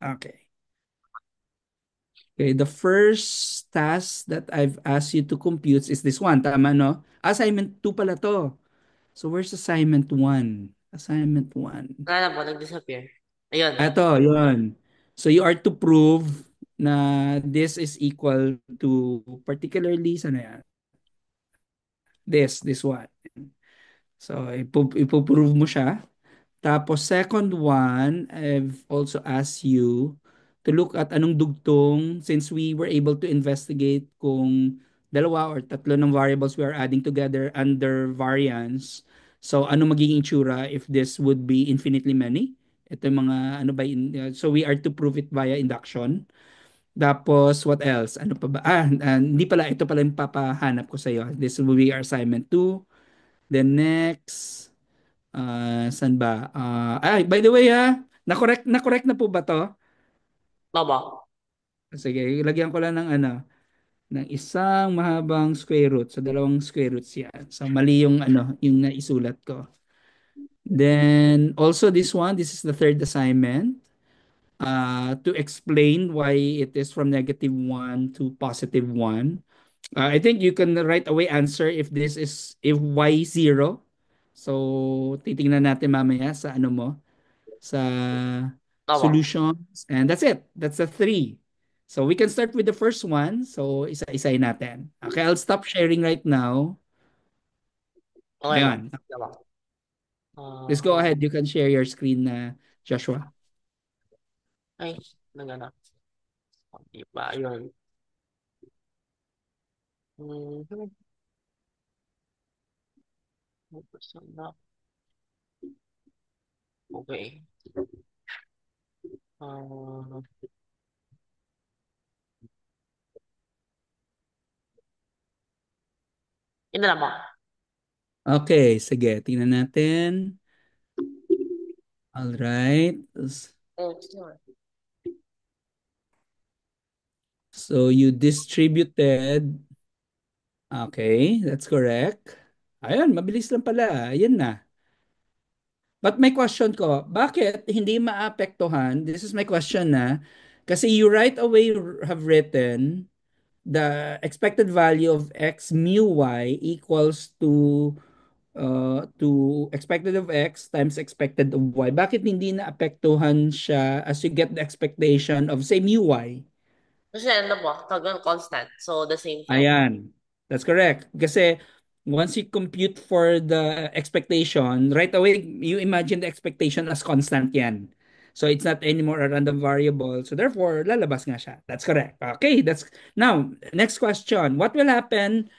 Okay. Okay, the first task that I've asked you to compute is this one. Tama, no? Assignment 2 pala to. So where's assignment 1? Assignment 1. Wala na po, nag-disappear. Ayun. Eto, yun. So you are to prove na this is equal to particularly, sana yan? This one. So ipoprove mo siya. Tapos second one, I've also asked you to look at anong dugtong since we were able to investigate kung dalawa or tatlo ng variables we are adding together under variance. So ano magiging itsura if this would be infinitely many? Ito yung mga ano ba so we are to prove it via induction. Tapos what else? Ano pa ba? Hindi pala ito pala yung papahanap ko sa iyo. This will be our assignment 2. Then next saan ba? By the way na-correct na po ba to? Baba. Sige, ilagyan ko lang ng ng isang mahabang square root. So, dalawang square roots yan. So, mali yung yung naisulat ko. Then, also this is the third assignment. To explain why it is from -1 to +1. I think you can right away answer if y 0. So, titingnan natin mamaya sa ano mo, sa Baba. solutions. And that's it. That's the three. So we can start with the first one. So isa-isay natin. Okay, I'll stop sharing right now. Okay ba? Ayan. Baba. Please Ah, go ahead. You can share your screen na Joshua. ay, nagana. Di ba? Ayun. Hmm. Okay. Ah, yun na lang ba? Okay, sige. Tingnan natin. All right. So you distributed. Okay, that's correct. Ayun, mabilis lang pala. Ayan na. But my question ko, bakit hindi maapektuhan? This is my question na. Kasi you right away have written the expected value of x mu y equals to expected of x times expected of y. Bakit hindi naapektuhan siya as you get the expectation of say mu y? Kasi ano po, tagang constant. So, the same form. Ayan. That's correct. Kasi once you compute for the expectation, right away, you imagine the expectation as constant yan. So it's not anymore a random variable. So therefore, lalabas nga siya. That's correct. Okay, that's now next question. What will happen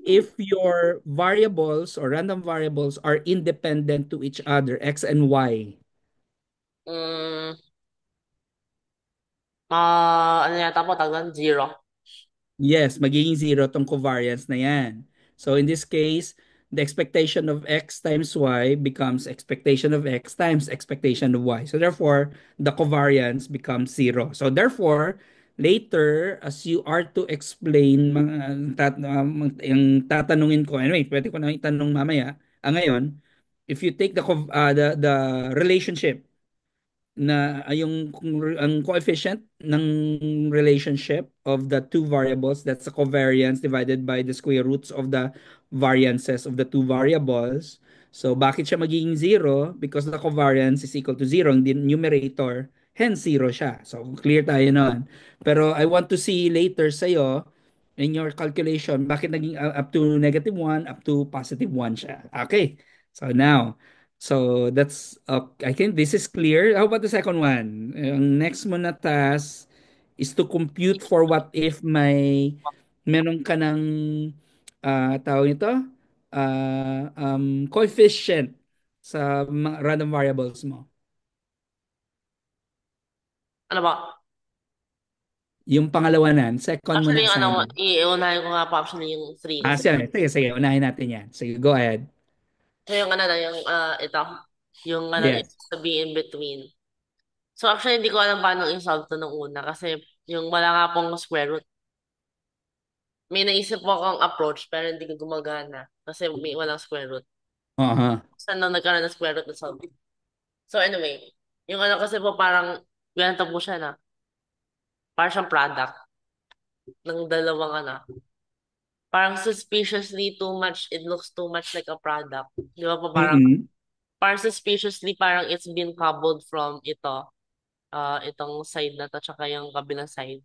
if your variables or random variables are independent to each other, x and y? Mm, ano yata po, tagang zero. Yes, magiging zero tong covariance na yan. So in this case, the expectation of x times y becomes expectation of x times expectation of y. So therefore, the covariance becomes zero. So therefore, later, as you are to explain, yung tatanungin ko, anyway, pwede ko na itanong mamaya, ngayon, if you take the relationship na yung ang coefficient ng relationship of the two variables, that's the covariance divided by the square roots of the variances of the two variables. So bakit siya magiging zero? Because the covariance is equal to zero, the numerator, hence zero siya. So clear tayo noon. Pero I want to see later sa'yo in your calculation bakit naging up to -1 up to +1 siya. Okay. So now, so that's I think this is clear. How about the second one? Ang next mo na task is to compute for what if meron ka ng tawag nito coefficient sa mga random variables mo. Ano ba? Yung pangalawa na, second mo Actually, na yung ano, assignment. iunahin ko nga po actually yung 3 kasi. Sige, sige, sige, unahin natin yan. Sige, go ahead. So, yung ano na, yung ito, yung ano, yung Yes. sabi in between. So, actually, hindi ko alam paano i-solve to nung una kasi yung wala nga pong square root. May naisip po akong approach pero hindi ko gumagana kasi may walang square root. Uh-huh. Saan na nagkaroon ng square root na solve? So, anyway, yung ano kasi po parang ganito po siya na, parang siyang product ng dalawang parang suspiciously too much, it looks too much like a product. Di ba po Mm-mm. parang suspiciously parang it's been cobbled from itong side na to, tsaka yung kabilang side.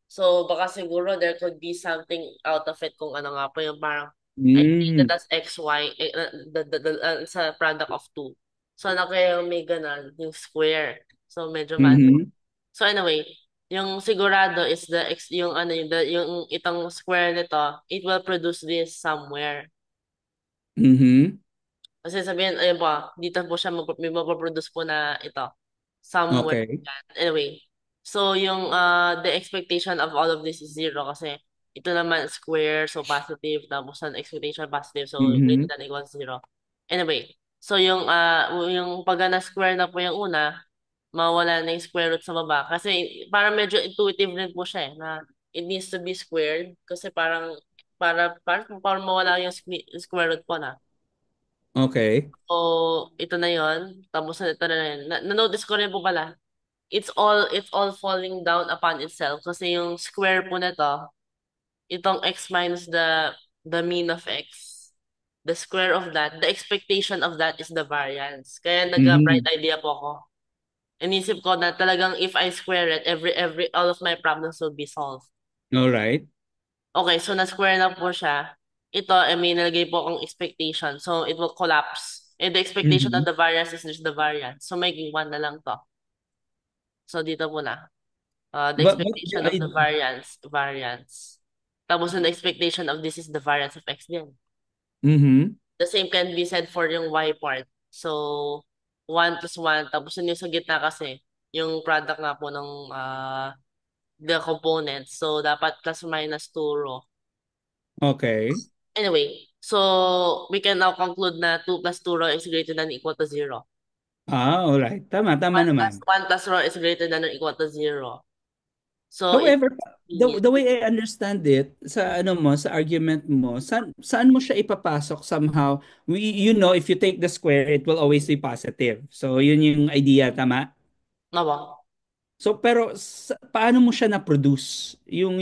So, baka siguro there could be something out of it kung ano nga po yung parang I treated Mm. as XY sa product of two. So, na kaya may ganun, yung square. So, medyo Mhm. So, anyway, yung sigurado is yung yung itong square nito, it will produce this somewhere. Mhm. Kasi sabihin, ayun po, dito po siya may mapoproduce po na ito. Somewhere. Okay. Yan. Anyway, so yung the expectation of all of this is zero kasi ito naman square, so positive, tapos ang expectation positive, so greater Mhm. than equals zero. Anyway, so yung pag na square na po yung una, mawala na yung square root sa baba. Kasi parang medyo intuitive rin po siya na it needs to be squared kasi parang mawala yung square root po na. Okay. So, ito na yon. Tapos ito na yun. Na-notice ko rin po pala, it's all falling down upon itself kasi yung square po na to, itong x minus the mean of x. The square of that, the expectation of that is the variance. Kaya nag-bright Mhm. idea po ako. Inisip ko na talagang if I square it, all of my problems will be solved. All right. Okay, so na-square na po siya. Ito, may nilagay po akong expectation. So, it will collapse. And the expectation of Mhm. the variance is just the variance. So, magiging 1 na lang to. So, dito po na. The But the expectation of the variance. Tapos, yung expectation of this is the variance of x din. Mhm. The same can be said for yung y part. So, 1 plus 1. Tapos, yun yung sa gitna kasi, yung product nga po ng the components. So, dapat plus minus 2 row. Okay. Anyway, so we can now conclude na 2 plus 2 row is greater than or equal to 0. All right. Tama, tama 1 plus naman. 1 plus row is greater than or equal to 0. So it However, means, the way I understand it sa ano mo sa argument mo, saan mo siya ipapasok somehow? If you take the square, it will always be positive. So yun yung idea, tama? nawa. So pero paano mo siya na-produce? Yung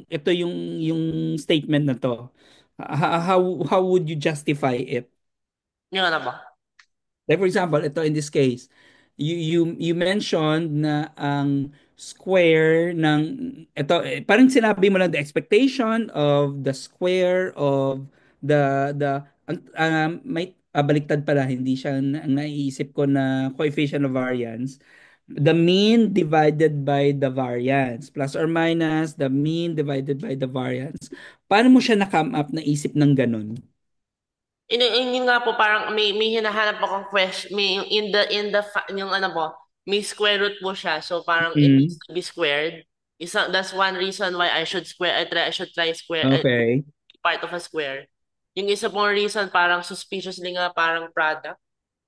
ito yung statement na to. How would you justify it? Yung ano ba? Like for example, ito in this case, you mentioned na ang square ng ito parang sinabi mo lang the expectation of the square of may baliktad pala hindi siya ang naiisip ko na coefficient of variance, the mean divided by the variance plus or minus the mean divided by the variance. Paano mo siya na-come up na isip ng ganun? Yun nga po, parang may hinahanap akong question, may, yung ano po, may square root po siya. So parang it needs Mm, to be squared. That's one reason why I should try square, okay. part of a square. Yung isa pong reason, parang suspiciously nga parang product.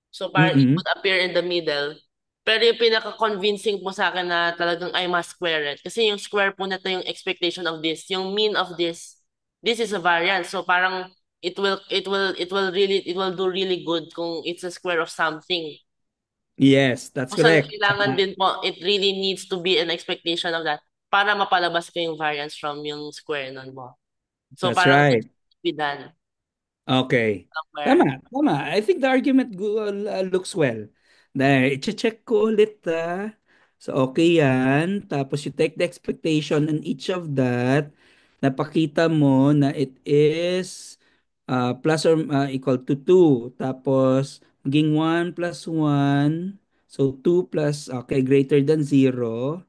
So parang it Mm-mm. would appear in the middle. Pero yung pinaka-convincing po sa akin na talagang I must square it. Kasi yung square po na to yung expectation of this. Yung mean of this is a variance. So parang it will do really good kung it's a square of something. Yes, that's Kung saan correct. kailangan din po, it really needs to be an expectation of that para mapalabas ko yung variance from yung square nun po. So That's parang it right. should be done Okay. somewhere. Tama, tama. I think the argument looks well. Dahil, check ko ulit So, okay yan. Tapos, you take the expectation on each of that. Napakita mo na it is plus or equal to 2. Tapos, maging 1 plus 1. So, 2 plus, okay, greater than 0.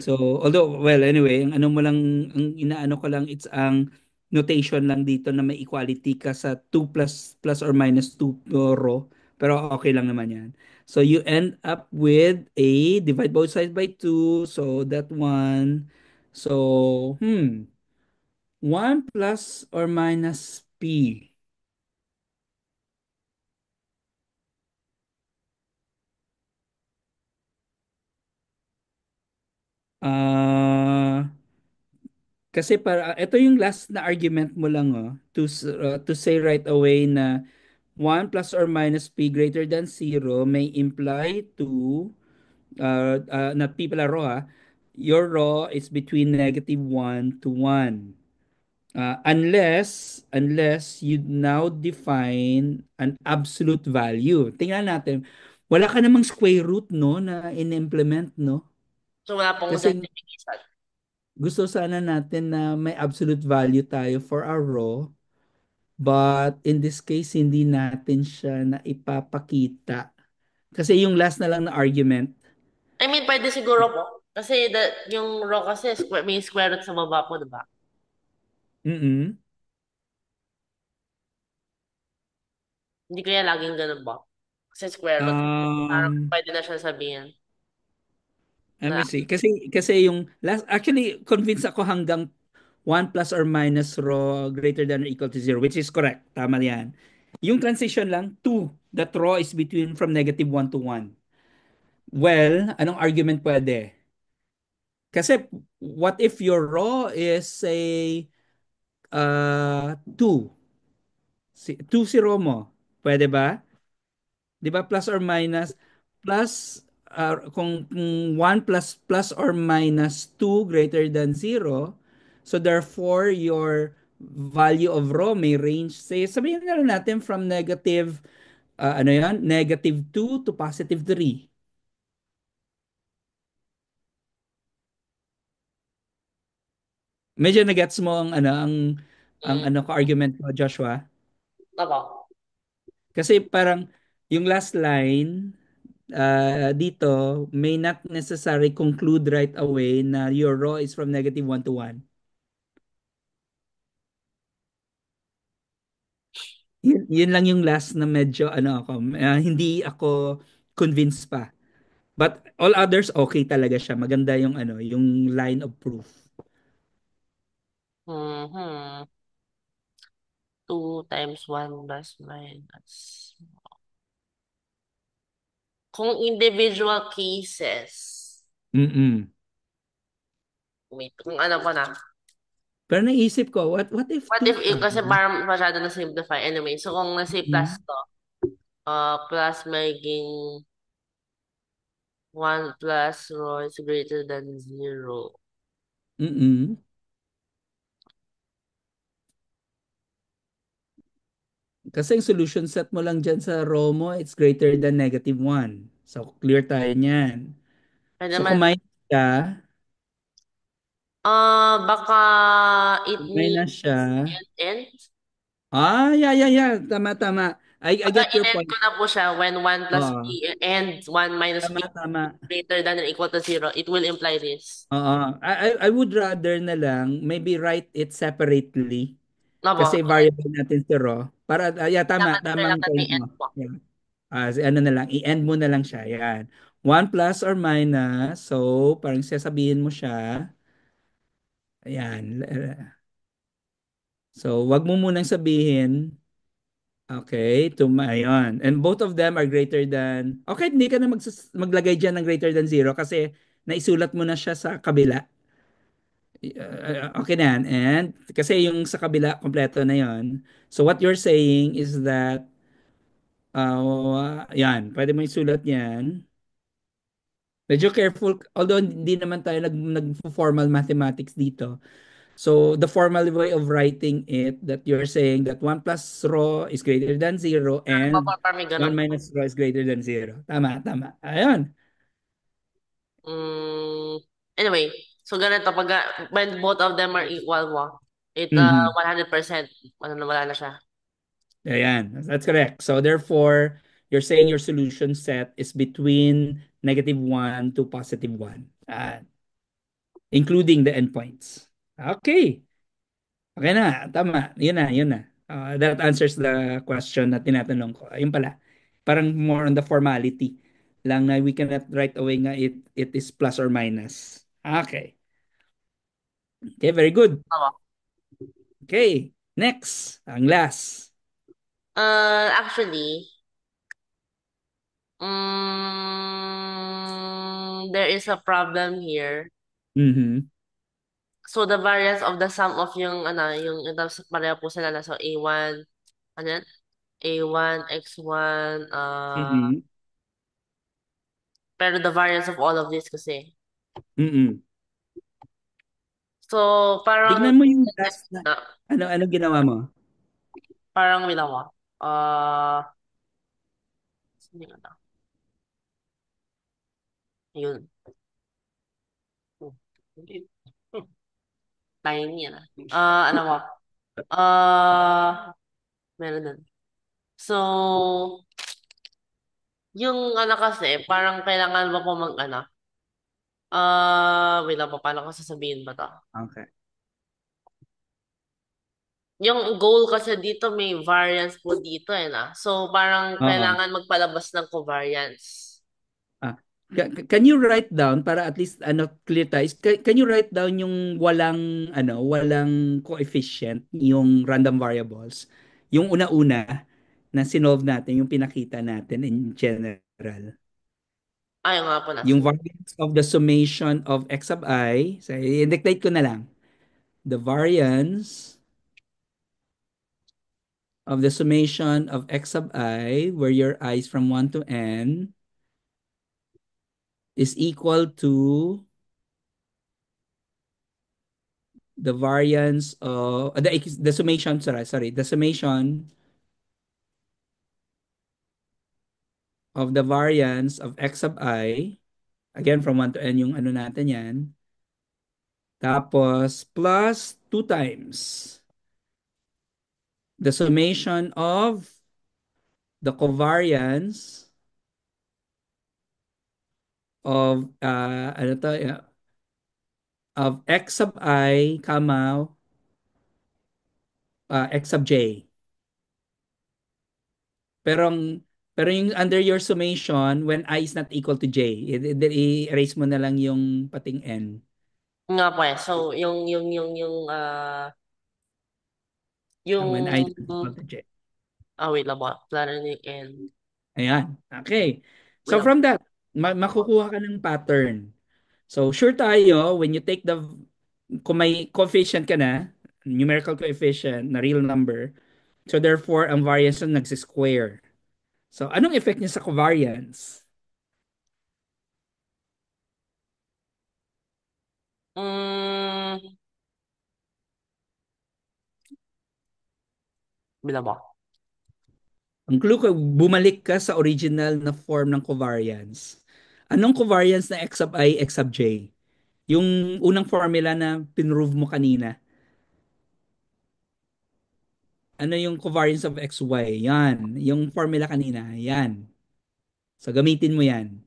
So, although, well, anyway, ang ano mo lang, ang inaano ko lang, it's ang notation lang dito na may equality ka sa 2 plus or minus 2 row. Pero okay lang naman yan. So, you end up with a divide both sides by 2. So, that one. So, 1 plus or minus p. Ah, kasi para, ito yung last na argument mo lang, to say right away na 1 plus or minus p greater than 0 may imply to not P pala row ha, your row is between -1 to 1. Unless you now define an absolute value. Tingnan natin. Wala ka namang square root no na in-implement no. So, wala pong Kasi justification. gusto sana natin na may absolute value tayo for our row, but in this case hindi natin siya na ipapakita. Kasi yung last na lang na argument. I mean, pwede siguro po. Kasi yung row kasi, may square root sa baba po, diba? Mm. Hindi kaya laging ganun ba? Kasi square root. Parang Um, pwede na siya sabihin Let me na, see. Kasi yung last actually convinced ako hanggang 1 plus or minus rho greater than or equal to 0, which is correct. Tama 'yan. Yung transition lang 2, that rho is between from -1 to 1. Well, anong argument pwede? Kasi what if your rho is say 2? 2 si rho mo. Pwede ba? 'Di ba plus or minus plus kung 1 plus or minus 2 greater than 0, so therefore your value of rho may range, say sabihin na lang natin from negative ano yan, -2 to +3. Medyo nagets mo ang ano ang mm, ano ko argument ko, Joshua? ako. Kasi parang yung last line dito may not necessarily conclude right away na your row is from -1 to 1. Yun lang yung last na medyo ano ako, hindi ako convinced pa. But all others okay talaga siya. Maganda yung ano, yung line of proof. Mhm. 2 times 1 plus minus. Kung individual cases, Mm-mm. wait, kung ano pa na. Pero naisip ko, what if What 2 if, pa? kasi parang masyado na simplify. Anyway, so kung nasa plus Mm. to, plus maging 1 plus rho is greater than 0. Mm-mm. Kasi yung solution set mo lang dyan sa row mo, it's greater than -1. So, clear tayo niyan. Pwede So, naman, kumain ka, baka it na means siya. end. Yeah, yeah, yeah. Tama, tama. I Pagka get your in-end point. ko na po siya, when 1 plus Oo. p and 1 minus p Tama, tama. greater than or equal to 0, it will imply this. Oo. I would rather na lang maybe write it separately Nabo, kasi variable natin si Ro. Para, yeah, tama. dapat Tamang kailangan may point end mo. po. Yeah. Ano na lang, i-end mo na lang siya. Yan. 1 plus or minus. So, parang sasabihin mo siya. Ayan. So, wag mo munang sabihin. Okay, ayun. And both of them are greater than, okay, hindi ka na maglagay dyan ng greater than 0 kasi naisulat mo na siya sa kabila. Okay na yan. And kasi yung sa kabila, kompleto na yon. So what you're saying is that, yan, pwede mo isulat yan. Medyo careful, although hindi naman tayo nag-formal mathematics dito. So the formal way of writing it, that you're saying that 1 plus rho is greater than 0 and Nagpa-perform may 1 ganun po. minus rho is greater than 0. Tama, tama. Ayun. Mm, anyway, so ganito, when both of them are equal mo, it Mhm. 100%, wala na siya. Ayan, that's correct. So therefore, you're saying your solution set is between -1 to +1, including the endpoints. Okay. Okay na, tama. Yun na, yun na. That answers the question na tinatanong ko. Ayun pala. Parang more on the formality lang na we cannot right away nga it is plus or minus. Okay. Okay, very good. Tama. Okay. Next, ang last. Actually, there is a problem here. Mhm. So the variance of the sum of yung pareho po sila na, so A1, ano yan? A1, X1, Mhm. Pero the variance of all of this kasi. Mm-mm. So, parang, Tignan mo yung last na, ano ginawa mo? parang minawa. Sino yun na? Yun. Hmm. Hindi. Tiny yan ah. Ano mo? Meron nun. So, yung ano kasi, parang kailangan mo po mag ano. Wait lang po, paano ko sasabihin ba to? Okay. Yung goal kasi dito may variance po dito eh na. So, parang Oo. kailangan magpalabas ng covariance. Ah, can you write down para at least ano clear tayo? Can you write down yung walang coefficient, yung random variables? Yung una-una na sinolve natin, yung pinakita natin in general. Ayaw nga po Yung nasa. variance of the summation of x sub I, so i-dictate ko na lang. The variance of the summation of x sub I, where your I is from 1 to n, is equal to the variance of the summation, sorry, the summation of the variance of x sub I, again from 1 to n yung ano natin yan, tapos plus 2 times the summation of the covariance of of x sub I, comma, x sub j. Pero pero yung under your summation, when I is not equal to j, i-erase mo na lang yung pating n. Nga po eh. So, When I is yung, not equal to j. wait lang po. Plano yung N. Ayan. Okay. Wait So lang. from that, makukuha ka ng pattern. So sure tayo, when you take kung may coefficient ka na, numerical coefficient na real number, so therefore, ang variance na nagsisquare. So anong effect niya sa covariance? Mm, wait lang po. Ang clue ko, bumalik ka sa original na form ng covariance. Anong covariance na x sub I, x sub j? Yung unang formula na pinrove mo kanina. Ano yung covariance of xy? Yan. Yung formula kanina. Yan. So, gamitin mo yan.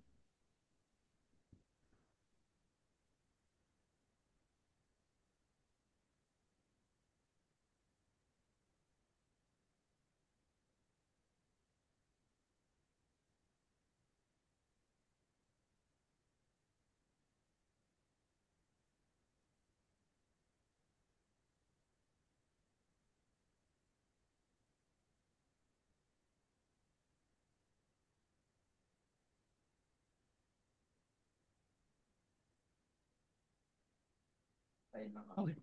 Okay.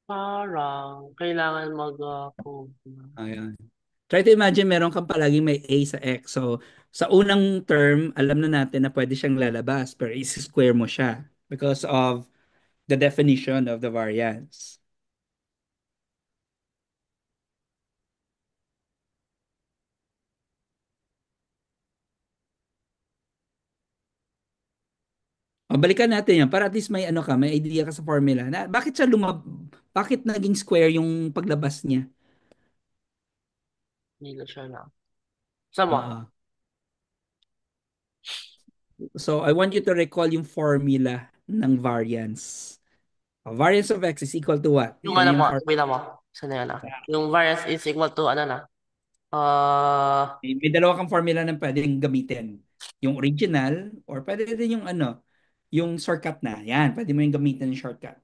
Parang kailangan Ayan. Try to imagine meron kang palaging may a sa x. So, sa unang term, alam na natin na pwede siyang lalabas, pero is-square mo siya because of the definition of the variance. O, balikan natin yan para at least may ano ka, may idea ka sa formula na bakit naging square yung paglabas niya. nila siya na. Sama. Oo. So, I want you to recall yung formula ng variance. Variance of x is equal to what? Yung Yan ano yung po, formula. wait lang po. Sana yan na. Yung variance is equal to ano na. Uh, May dalawa kang formula na pwedeng gamitin. Yung original or pwede din yung yung shortcut na. Yan, pwede mo yung gamitin yung shortcut.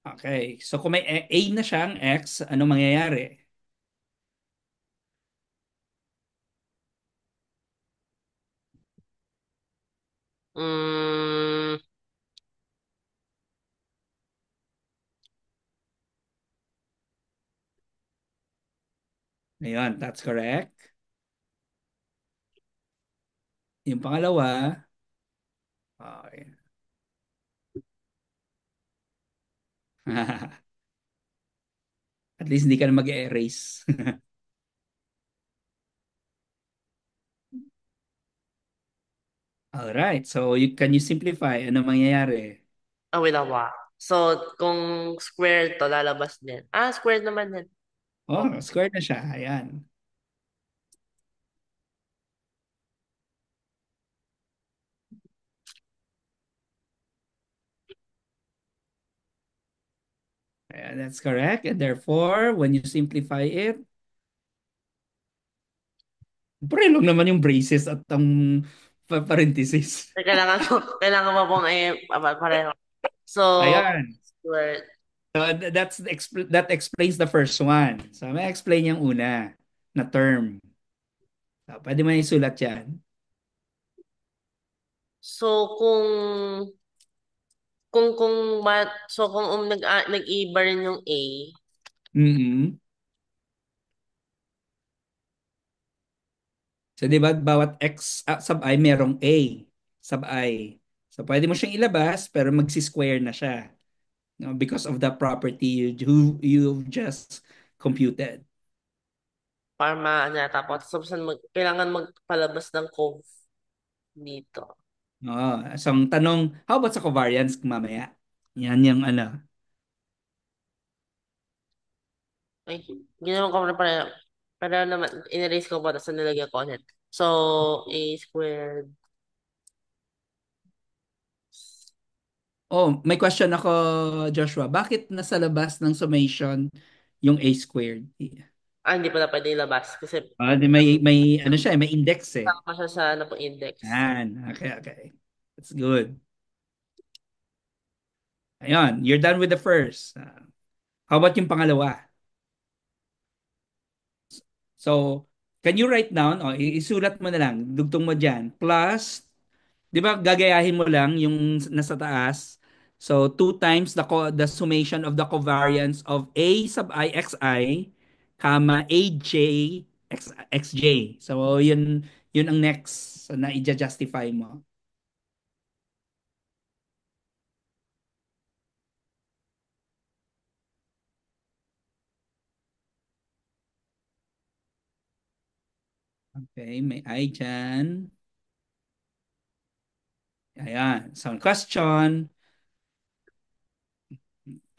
Okay. So kung may A na siyang x, ano mangyayari? mm, Ayun, that's correct. Yung pangalawa, okay. At least hindi ka na mag-erase. Alright, so can you simplify? Ano mangyayari? Wait lang ba? So, kung square to, lalabas din. Square naman din. Oh, square na siya. Ayan. Ayan, that's correct. And therefore, when you simplify it, lang naman yung braces at ang parenthesis. Kailangan ko, kailangan mo pong pareho. So, Ayan. square. So that explains the first one. So may explain yung una na term. So, pwede mo na isulat yan. So, kung nag-iba rin yung A, mm So, di ba, bawat x sub I merong A sub I. So, pwede mo siyang ilabas pero magsi-square na siya. No? Because of the property you've just computed. para maano tapos kailangan magpalabas ng cove dito. So, ang tanong, how about sa covariance mamaya? Yan yung ano. Ay, ginawa ko na para naman, in-erase ko pa, tapos nilagyan ko ulit. So, A squared. Oh, may question ako, Joshua. Bakit nasa labas ng summation yung a squared? Hindi pala pwede ilabas kasi Di may ano siya, may index eh. kasama pa siya sa ano po, index. Yan. Okay, okay. That's good. Ayun, you're done with the first. How about yung pangalawa? So, can you write down, isulat mo na lang, dugtong mo dyan, plus, di ba gagayahin mo lang yung nasa taas? So, 2 times the summation of the covariance of A sub I xi, comma AJ xj. So, yun ang next na i-justify mo. Okay, may I dyan. Ayan. So, question,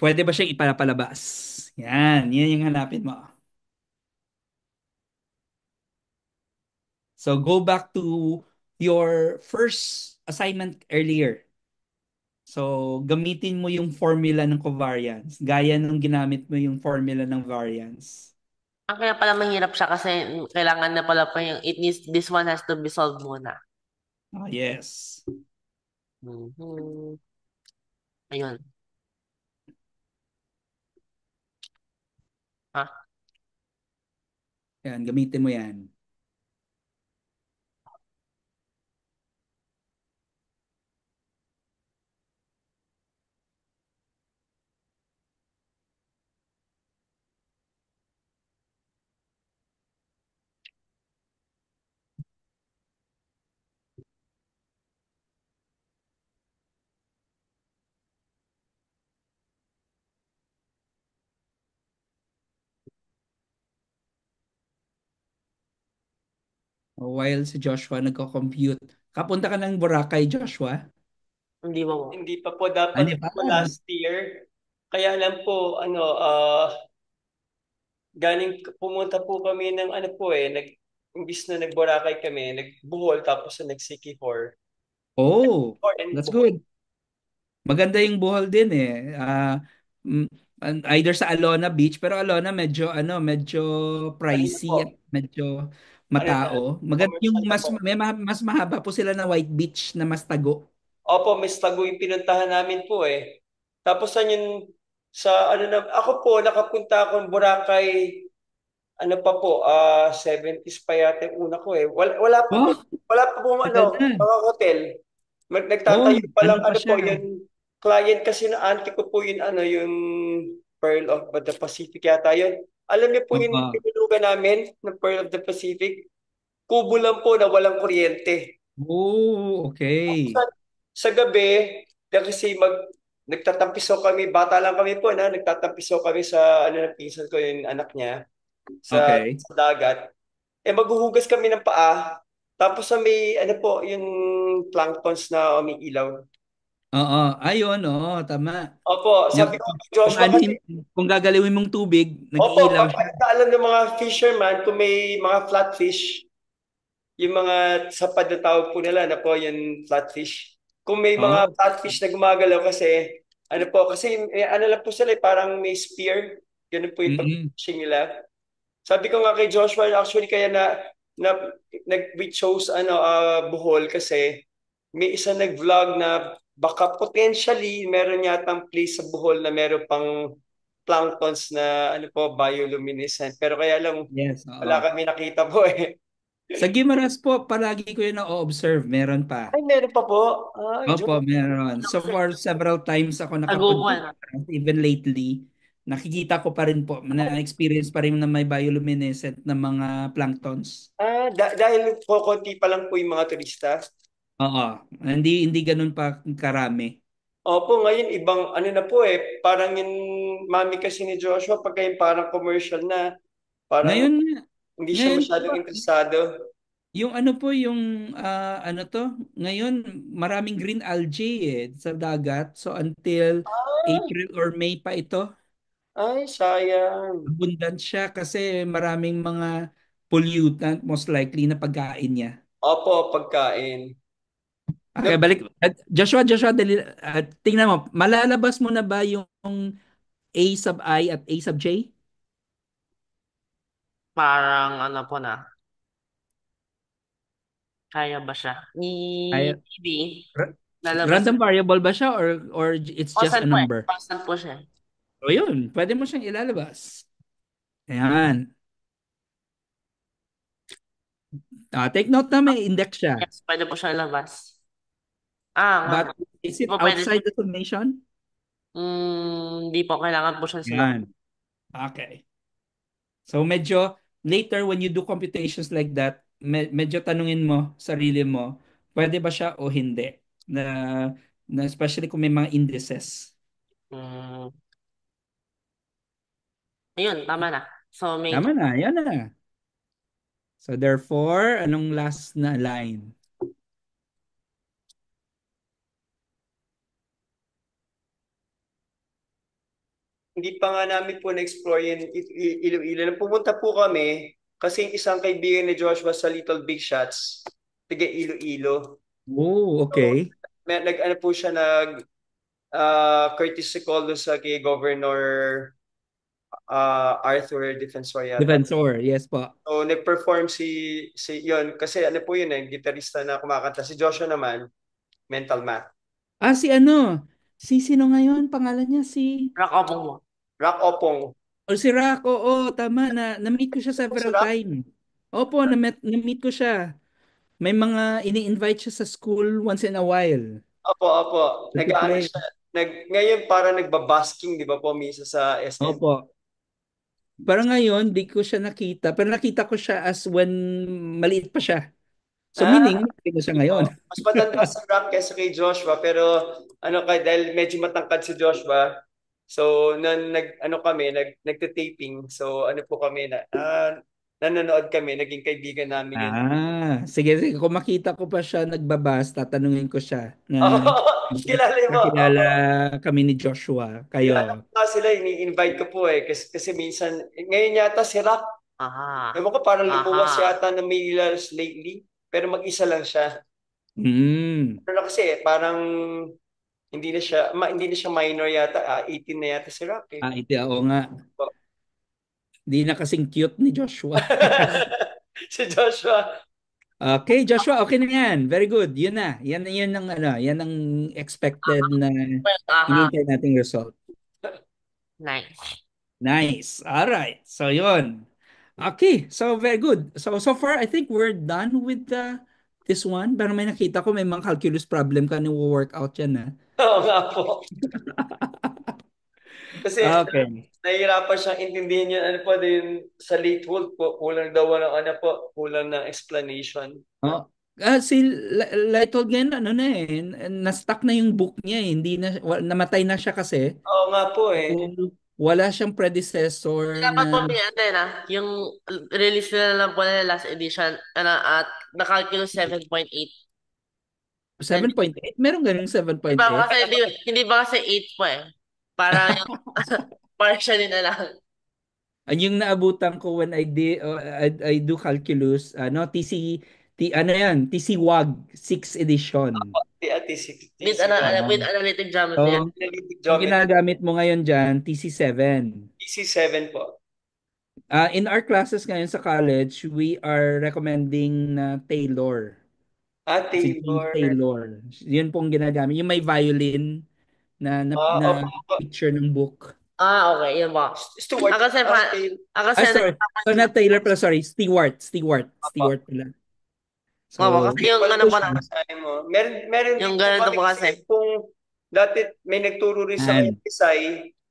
pwede ba siyang ipapalabas? Yan yung hanapin mo. So go back to your first assignment earlier. So gamitin mo yung formula ng covariance, gaya nung ginamit mo yung formula ng variance. Kaya pala mahirap siya kasi kailangan na pala pa yung, this one has to be solved muna. Yes. Mhm. Ayun. Ah, Yan, gamitin mo yan. While si Joshua nagko-compute. Kapunta ka ng Boracay, Joshua? hindi ba mo? Hindi pa po, dapat Hindi pa. po last year. Kaya lang po, pumunta po kami ng ano po imbis na nag-Boracay kami, nag-Bohol tapos na nag-Siquijor. Oh, Or and that's Bohol. good. Maganda yung Bohol din eh. Mm, either sa Alona Beach, pero Alona medyo Ano na po, pricey at medyo ano na, matao. Maganda yung commercial na po. mas mahaba po sila na White Beach na mas tago. Opo, Miss Taguy yung pinuntahan namin po eh. Tapos yun, sa ano na, ako po, nakapunta akong Boracay, ano pa po, 70s pa yata yung una ko eh. Oh, Wala pa po tagal na. mga hotel. Oh, Nagtatayo pa ano lang, pa ano po, siya? yung client kasi na auntie ko po yung Pearl of the Pacific yata yun. Alam niyo po yung Oo. pinulugan namin ng Pearl of the Pacific? Kubo lang po na walang kuryente. Oh, Sa, okay. sa gabi, kasi nagtatampisaw kami, bata lang kami po na, nagtatampisaw kami sa ano ng pinsan ko yung anak niya Okay. sa dagat. Maghuhugas kami ng paa. Tapos sa may ano po, yung planktons na umiilaw. Oo, ayun, oo, tama. Opo, Yung, sabi ko kay kung Joshua ano kasi, kung gagalawin mong tubig, opo, nag-iilaw pag siya. alam ng mga fisherman, kung may mga flatfish, yung mga sapad na tawag po nila na po yung flatfish. Kung may mga Oo. flatfish na gumagalaw kasi, ano po, kasi ano lang po sila, parang may spear. Ganun po yung Mm-mm. pag-fishing nila. Sabi ko nga kay Joshua, actually kaya na we chose Bohol kasi may isa nag-vlog na baka potentially meron yatang place sa Bohol na meron pang planktons na ano po bioluminescent pero kaya lang Yes, wala oo. kami nakita po eh. Sa Guimaras po, palagi ko yun na-observe. Meron pa. Ay, meron pa po. Ay, Opo, Diyos. meron. So far, several times ako nakapunta, Aguban. even lately, nakikita ko pa rin po, na-experience pa rin na may bioluminescent na mga planktons. Dahil po konti pa lang po yung mga turista. Oo, hindi ganun pa karami. Opo, ngayon ibang ano na po eh. Parang yung mami kasi ni Joshua, pagka yung parang commercial na, parang Ngayon, hindi siya ngayon po, masyadong interesado. yung ano po, yung ano to, ngayon, maraming green algae sa dagat. So until Ah, April or May pa ito, ay, sayang. abundant siya kasi maraming mga pollutant most likely na pagkain niya. Opo, pagkain. Okay, Nag, balik. Joshua, tingnan mo, malalabas mo na ba yung A sub I at A sub J? Parang ano po na. Kaya ba siya? Ay, Maybe. ra- Lalabas. random variable ba siya or it's just Constant a po eh. number? Constant po siya. O yun, pwede mo siyang ilalabas. Ayan. Take note na may index siya. Yes, pwede po siya ilabas. Ah, nga na. But is Di it po pwede. outside the summation? Di po. Kailangan po siya sila. Yan. Okay. So medyo later when you do computations like that, medyo tanungin mo sarili mo, pwede ba siya o hindi? Na, na especially kung may mga indices. Mm, ayun, tama na. So, may Tama na, yan na. So therefore, anong last na line? hindi pa nga namin po na-explore yun Iloilo. Nung pumunta po kami, kasi yung isang kaibigan ni Joshua sa Little Big Shots, tiga Iloilo. Oh, So, okay. ano po siya, courtesy call doon sa kay Governor Arthur Defensor yata. Defensor, yes po. So, nag-perform si yon kasi ano po yun eh, gitarista na kumakanta. Si Joshua naman, mental math. Si ano? Si sino ngayon? Pangalan niya si... rock off mo. Rock Opong. O si Rock, oo, tama. Na-meet ko siya Si several Rock? times. Opo, na-meet ko siya. May mga ini-invite siya sa school once in a while Opo, opo. to Nag-ano play. siya. Ngayon parang nagbabasking, di ba po, misa sa SM. Opo. Pero ngayon, di ko siya nakita. Pero nakita ko siya as when maliit pa siya. So Ah, meaning, nakita ko siya di ngayon. po. Mas matanda si Rock kaysa kay Joshua, pero dahil medyo matangkad si Joshua, so nagte-taping. So ano po kami nanonood kami, naging kaibigan namin yun. Sige. Kung makita ko pa siya nagbabas, tatanungin ko siya na Kilala mo. nakilala kami ni Joshua. Kilala ko Kayo. nga sila, ini-invite ko po eh. Kasi minsan, ngayon yata si Rock, Aha. ewan ko parang lumuwas Aha. yata na Millers lately, pero mag-isa lang siya. Mm. Pero kasi parang hindi na siya minor yata, 18 na yata si Rock eh. Ito, oo nga. Di na kasing cute ni Joshua. Si Joshua. Okay, Joshua, okay na yan. Very good. Yun na. Yan ang ano, yan ang expected na Well, aha. hinihintay nating result. Nice. Nice. All right. So yun. Okay, so very good. So far I think we're done with this one. Pero may nakita ko may mga calculus problem ka ni workout yan na. Oo nga po. Kasi Okay. nahihirapan siyang intindihin yun, ano po, din sa late hold po, kulang daw ng ano po, kulang ng explanation. Oh. Si Lighthold ngayon, ano na eh, na-stuck na yung book niya eh. Hindi na, namatay na siya kasi. Oo nga po eh. So, wala siyang predecessor Dapat po na may ano na, yung release nila lang po nila last edition, ano, at na-calculus 7.8. 7.8. Meron ganung Di ba 7.8. kasi, hindi ba kasi 8 po eh. Para yung partial yun na lang. Yung naabutan ko when I do calculus, ano, ano yan, TC WAG 6th edition. With, TC Oo. with analytic So, geometry. Analytic ang geometry. ginagamit mo ngayon dyan, TC7. TC7 po. In our classes ngayon sa college, we are recommending na Taylor. Si James Taylor. Taylor. Yun pong ginagamit. Yung may violin na Opo, opo. picture ng book. Okay, yun po. Stuart. Ako kasi, ako kasi, Sorry. So, not Taylor pala, sorry. Stewart pala. opo, So, kasi yung ano Walang po na, sabi mo. Meron yung din po ganito kami po kasi kasi. kung dati may nagturo rin sa kanya yan. Pisay,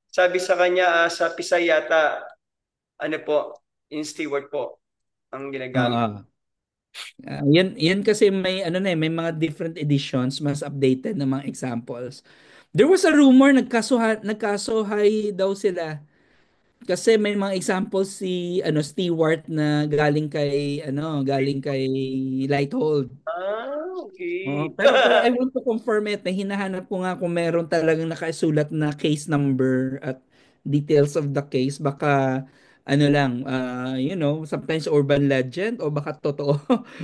sabi sa kanya sa Pisay yata, ano po, in steward po ang ginagamit. Oo. Yan kasi may ano na may mga different editions, mas updated na mga examples. There was a rumor nagkasuhay daw sila kasi may mga examples si Stewart na galing kay Lighthold. Oo, Okay. pero I want to confirm it na hinahanap ko nga kung meron talagang nakasulat na case number at details of the case. Baka ano lang, sometimes urban legend o baka totoo.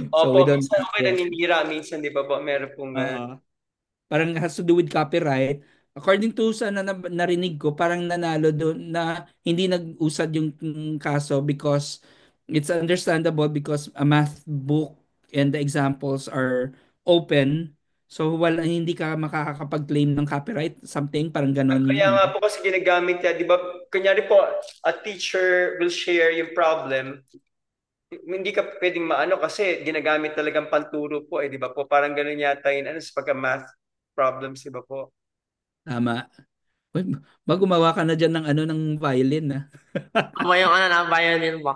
So Opo, we don't minsan know okay yet. naninira, minsan di ba po, meron pong Oo. Parang has to do with copyright. According to sa narinig ko, parang nanalo doon na hindi nag-usad yung kaso because it's understandable because a math book and the examples are open. So hindi ka makakapag-claim ng copyright, something parang ganon yung kaya ano. nga po kasi ginagamit niya, di ba, kunyari po, a teacher will share yung problem, hindi ka pwedeng maano kasi ginagamit talagang panturo po eh, di ba po? Parang ganun yata yun, sa pagka-math problems, di ba po? Tama. Uy, gumawa ka na dyan ng ng violin na. Ano yung ano na, violin ba?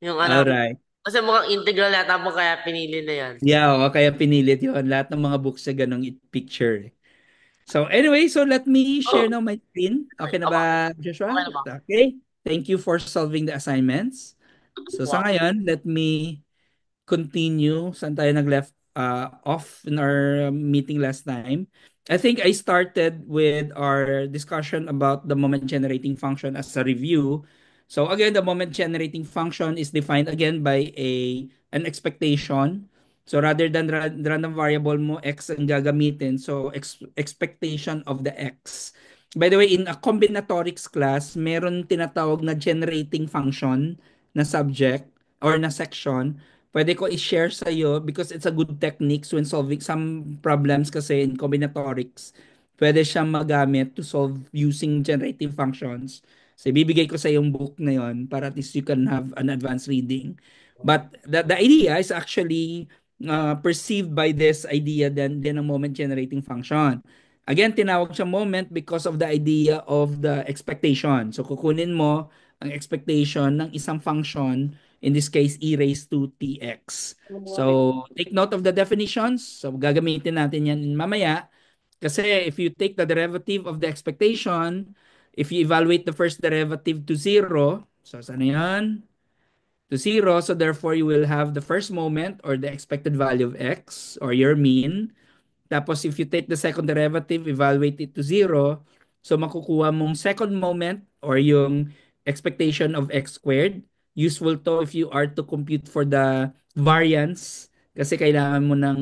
Yung ano, Alright. kasi mukhang integral yata po kaya pinili na yan. Yeah, kaya pinilit yun. Lahat ng mga books sa ganong picture. So anyway, so let me share Oh, now my screen. Okay na opo, ba, okay Joshua? na ba? Okay. Thank you for solving the assignments. So sa Wow. ngayon, let me continue saan tayo nag-left off in our meeting last time. I think I started with our discussion about the moment generating function as a review. So again, the moment generating function is defined again by an expectation. So rather than random variable mo x ang gagamitin, so expectation of the x. By the way, in a combinatorics class, meron tinatawag na generating function na subject or na section. Pwede ko i-share sa iyo because it's a good techniques when solving some problems kasi in combinatorics. Pwede siyang magamit to solve using generative functions. So, ibibigay ko sa yung book na yon para at least you can have an advanced reading. But the idea is actually perceived by this idea then a moment generating function. Again, tinawag siya moment because of the idea of the expectation. So, kukunin mo ang expectation ng isang function, in this case, e raised to tx. So, take note of the definitions. So, gagamitin natin yan mamaya. Kasi if you take the derivative of the expectation, if you evaluate the first derivative to zero, so saan na yan? To zero, so therefore you will have the first moment or the expected value of x or your mean. Tapos if you take the second derivative, evaluate it to zero, so makukuha mong second moment or yung expectation of x squared. Useful to if you are to compute for the variance kasi kailangan mo ng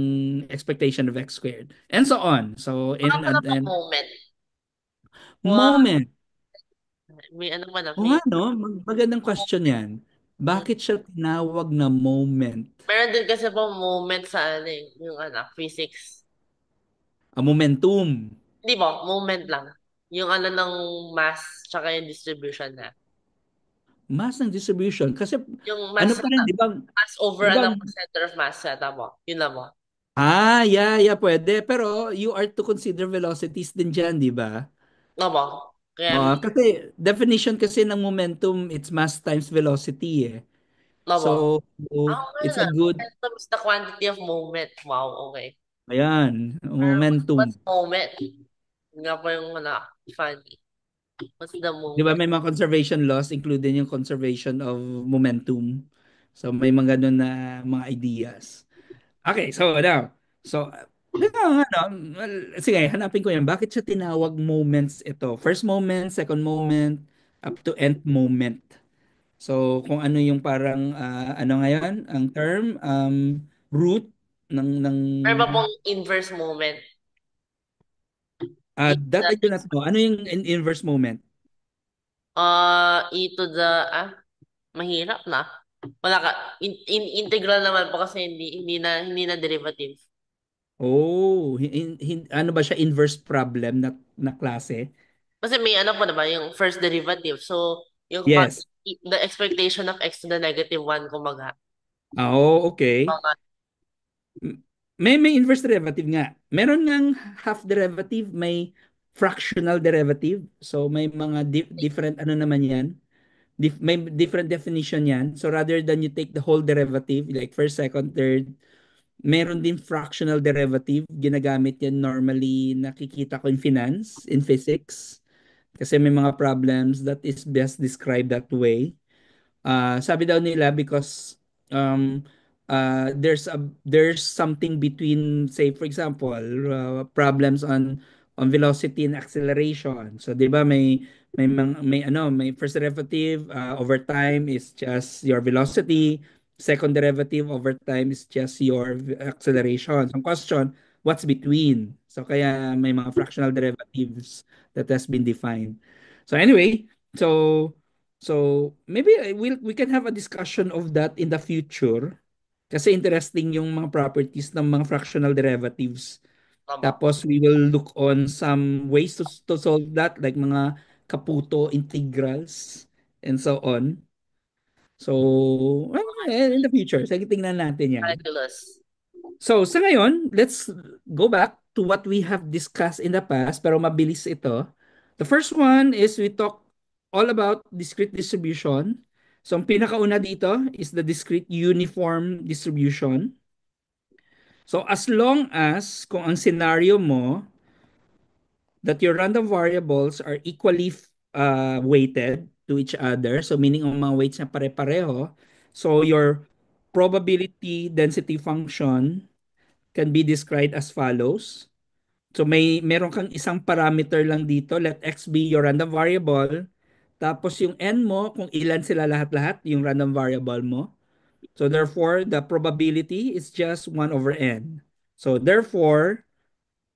expectation of x squared. And so on. So Baka in pala po and moment. Wow, moment. may ano ba na, O may, nga no, magandang question yan. Bakit siya tinawag na moment? meron din kasi po moment sa ano eh, yung ano, physics. A momentum. Hindi po, moment lang. Yung ano ng mass, tsaka yung distribution na. Mass ng distribution. Kasi Yung ano mass, pa rin, mass over di ba ano, center of mass, yata po. Yun lang po. Yeah, pwede. Pero you are to consider velocities din dyan, di ba? No po. Kaya, Kasi definition kasi ng momentum, it's mass times velocity eh. Opo. So, Well it's a na. good, Momentum is the quantity of moment. Wow, okay. ayan, Pero what's momentum. moment? Yun nga po yung funny. What's the Di ba moment? may mga conservation laws, including yung conservation of momentum. So, may mga ganun na mga ideas. Okay, so now, so well, sige, hanapin ko yan. Bakit siya tinawag moments ito? First moment, second moment, up to nth moment. So kung ano yung parang ano ngayon, ang term root ng Meron ba pong inverse moment? that I do not know. Ano yung inverse moment? E to the, mahirap na. Wala ka, integral naman po kasi hindi na derivative. Oh, ano ba siya inverse problem na klase? Kasi may ano po diba, yung first derivative. So, yung Yes. the expectation of x to the negative 1, kumaga. Oh, okay. Mga, May inverse derivative nga. Meron ngang half derivative, may fractional derivative. So may mga different ano naman 'yan. May different definition 'yan. So rather than you take the whole derivative like first, second, third, meron din fractional derivative. Ginagamit 'yan normally, nakikita ko in finance, in physics kasi may mga problems that is best described that way. Sabi daw nila because um, there's something between, say for example, problems on velocity and acceleration. So 'di ba may first derivative over time is just your velocity, second derivative over time is just your acceleration. So ang question, what's between? So kaya may mga fractional derivatives that has been defined. So anyway, so maybe we can have a discussion of that in the future kasi interesting yung mga properties ng mga fractional derivatives. tama. Tapos we will look on some ways to solve that like mga Caputo integrals and so on. So in the future, sige tingnan natin yan. Calculus. So sa ngayon, let's go back to what we have discussed in the past pero mabilis ito. The first one is we talk all about discrete distribution. So ang pinakauna dito is the discrete uniform distribution. So as long as kung ang scenario mo that your random variables are equally weighted to each other, so meaning ang mga weights na pare-pareho, so your probability density function can be described as follows. So meron kang isang parameter lang dito, let x be your random variable. Tapos yung n mo, kung ilan sila lahat-lahat, yung random variable mo. So therefore, the probability is just 1 over n. So therefore,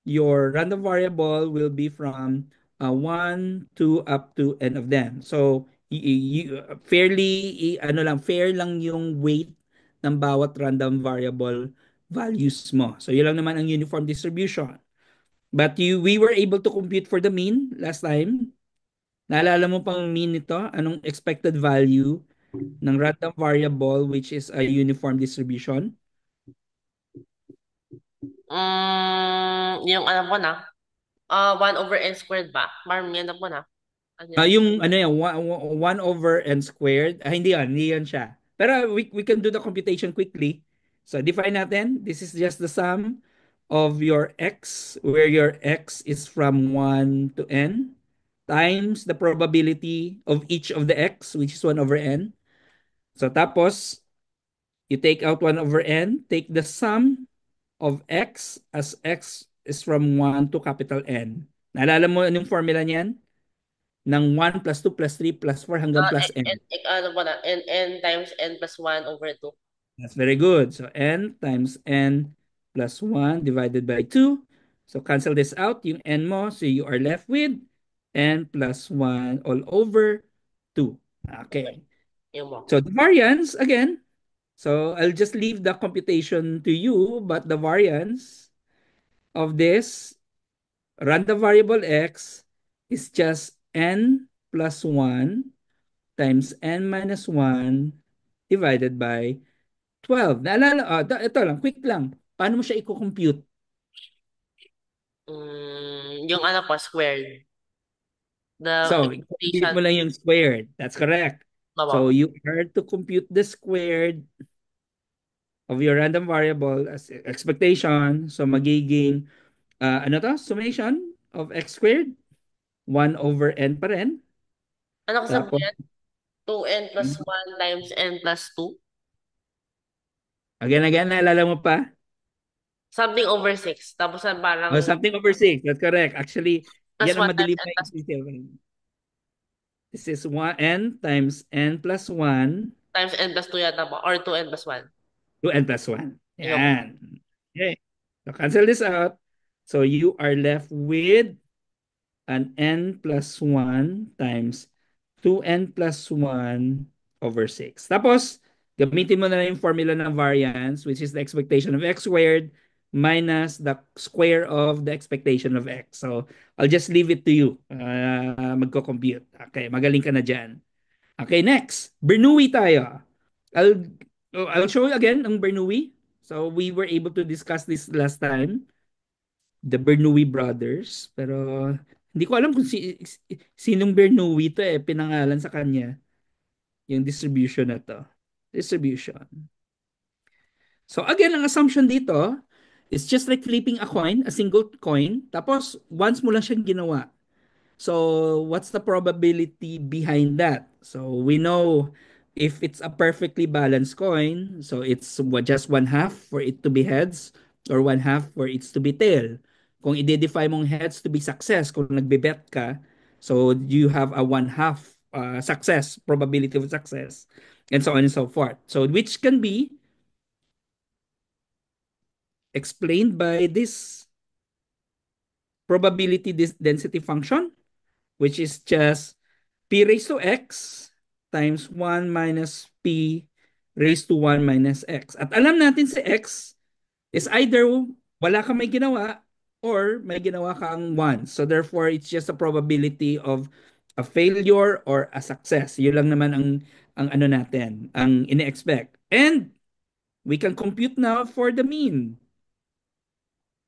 your random variable will be from 1 to up to n of them. So fair lang yung weight ng bawat random variable values mo. So yun lang naman ang uniform distribution. But we were able to compute for the mean last time. Naalala mo pang mean nito? Anong expected value ng random variable which is a uniform distribution? Yung alam ko na, 1 over n squared ba? Parang yan na po na. Ano yan? Yung ano yan, 1 over n squared. Hindi yan siya. Pero we can do the computation quickly. So define natin, this is just the sum of your x, where your x is from 1 to n, times the probability of each of the x, which is 1 over n. So tapos, you take out 1 over n, take the sum of x as x is from 1 to capital N. Naalala mo anong formula niyan? Ng 1 plus 2 plus 3 plus 4 hanggang plus n. Ano po na, n times n plus 1 over 2. That's very good. So n times n plus 1 divided by 2. So cancel this out, yung n mo. So you are left with n plus 1 all over 2. Okay. Okay. Yung mo. So the variance, again, so I'll just leave the computation to you, but the variance of this random variable x is just n plus 1 times n minus 1 divided by 12. Naalala, ito lang, quick lang. Paano mo siya i-compute? Yung ano po, squared. The So, i-compute expectation. mo lang yung squared. That's correct. So Opo. you are to compute the squared of your random variable as expectation. So magiging, ano to? Summation of x squared, 1 over n pa rin. Ano ko Tapos, sabihin? 2n plus 1 times n plus 2? again, naalala mo pa? Something over 6. Tapos Oh, parang something over 6. That's correct. Actually, plus yan ang 1 times madilim n na plus isipin. This is 1 n times n plus 1 times n plus 2 yata po. Or 2n plus 1. to n plus 1. Ikaw po. Yan. Okay. So cancel this out. So you are left with an n plus 1 times 2n plus 1 over 6. Tapos, gamitin mo na lang yung formula ng variance, which is the expectation of x squared minus the square of the expectation of x. So, I'll just leave it to you. Magko-compute. Okay, magaling ka na dyan. Okay, next. Bernoulli tayo. I'll, I'll show you again ang Bernoulli. So, we were able to discuss this last time, the Bernoulli brothers. Pero hindi ko alam kung sinong Bernoulli to eh, pinangalan sa kanya yung distribution na to. Distribution. So again, ang assumption dito is just like flipping a coin, a single coin. Tapos once mo lang siyang ginawa. So what's the probability behind that? So we know if it's a perfectly balanced coin, so it's just one half for it to be heads or one half for it to be tail. Kung i-define mong heads to be success, kung nagbe-bet ka, so you have a one half success, probability of success, and so on and so forth. So which can be explained by this probability density function, which is just p raised to x times 1 minus p raised to 1 minus x. At alam natin si x is either wala kang may ginawa or may ginawa kang 1. So therefore, it's just a probability of a failure or a success. Yun lang naman ang ano natin, ang ine-expect. And we can compute now for the mean.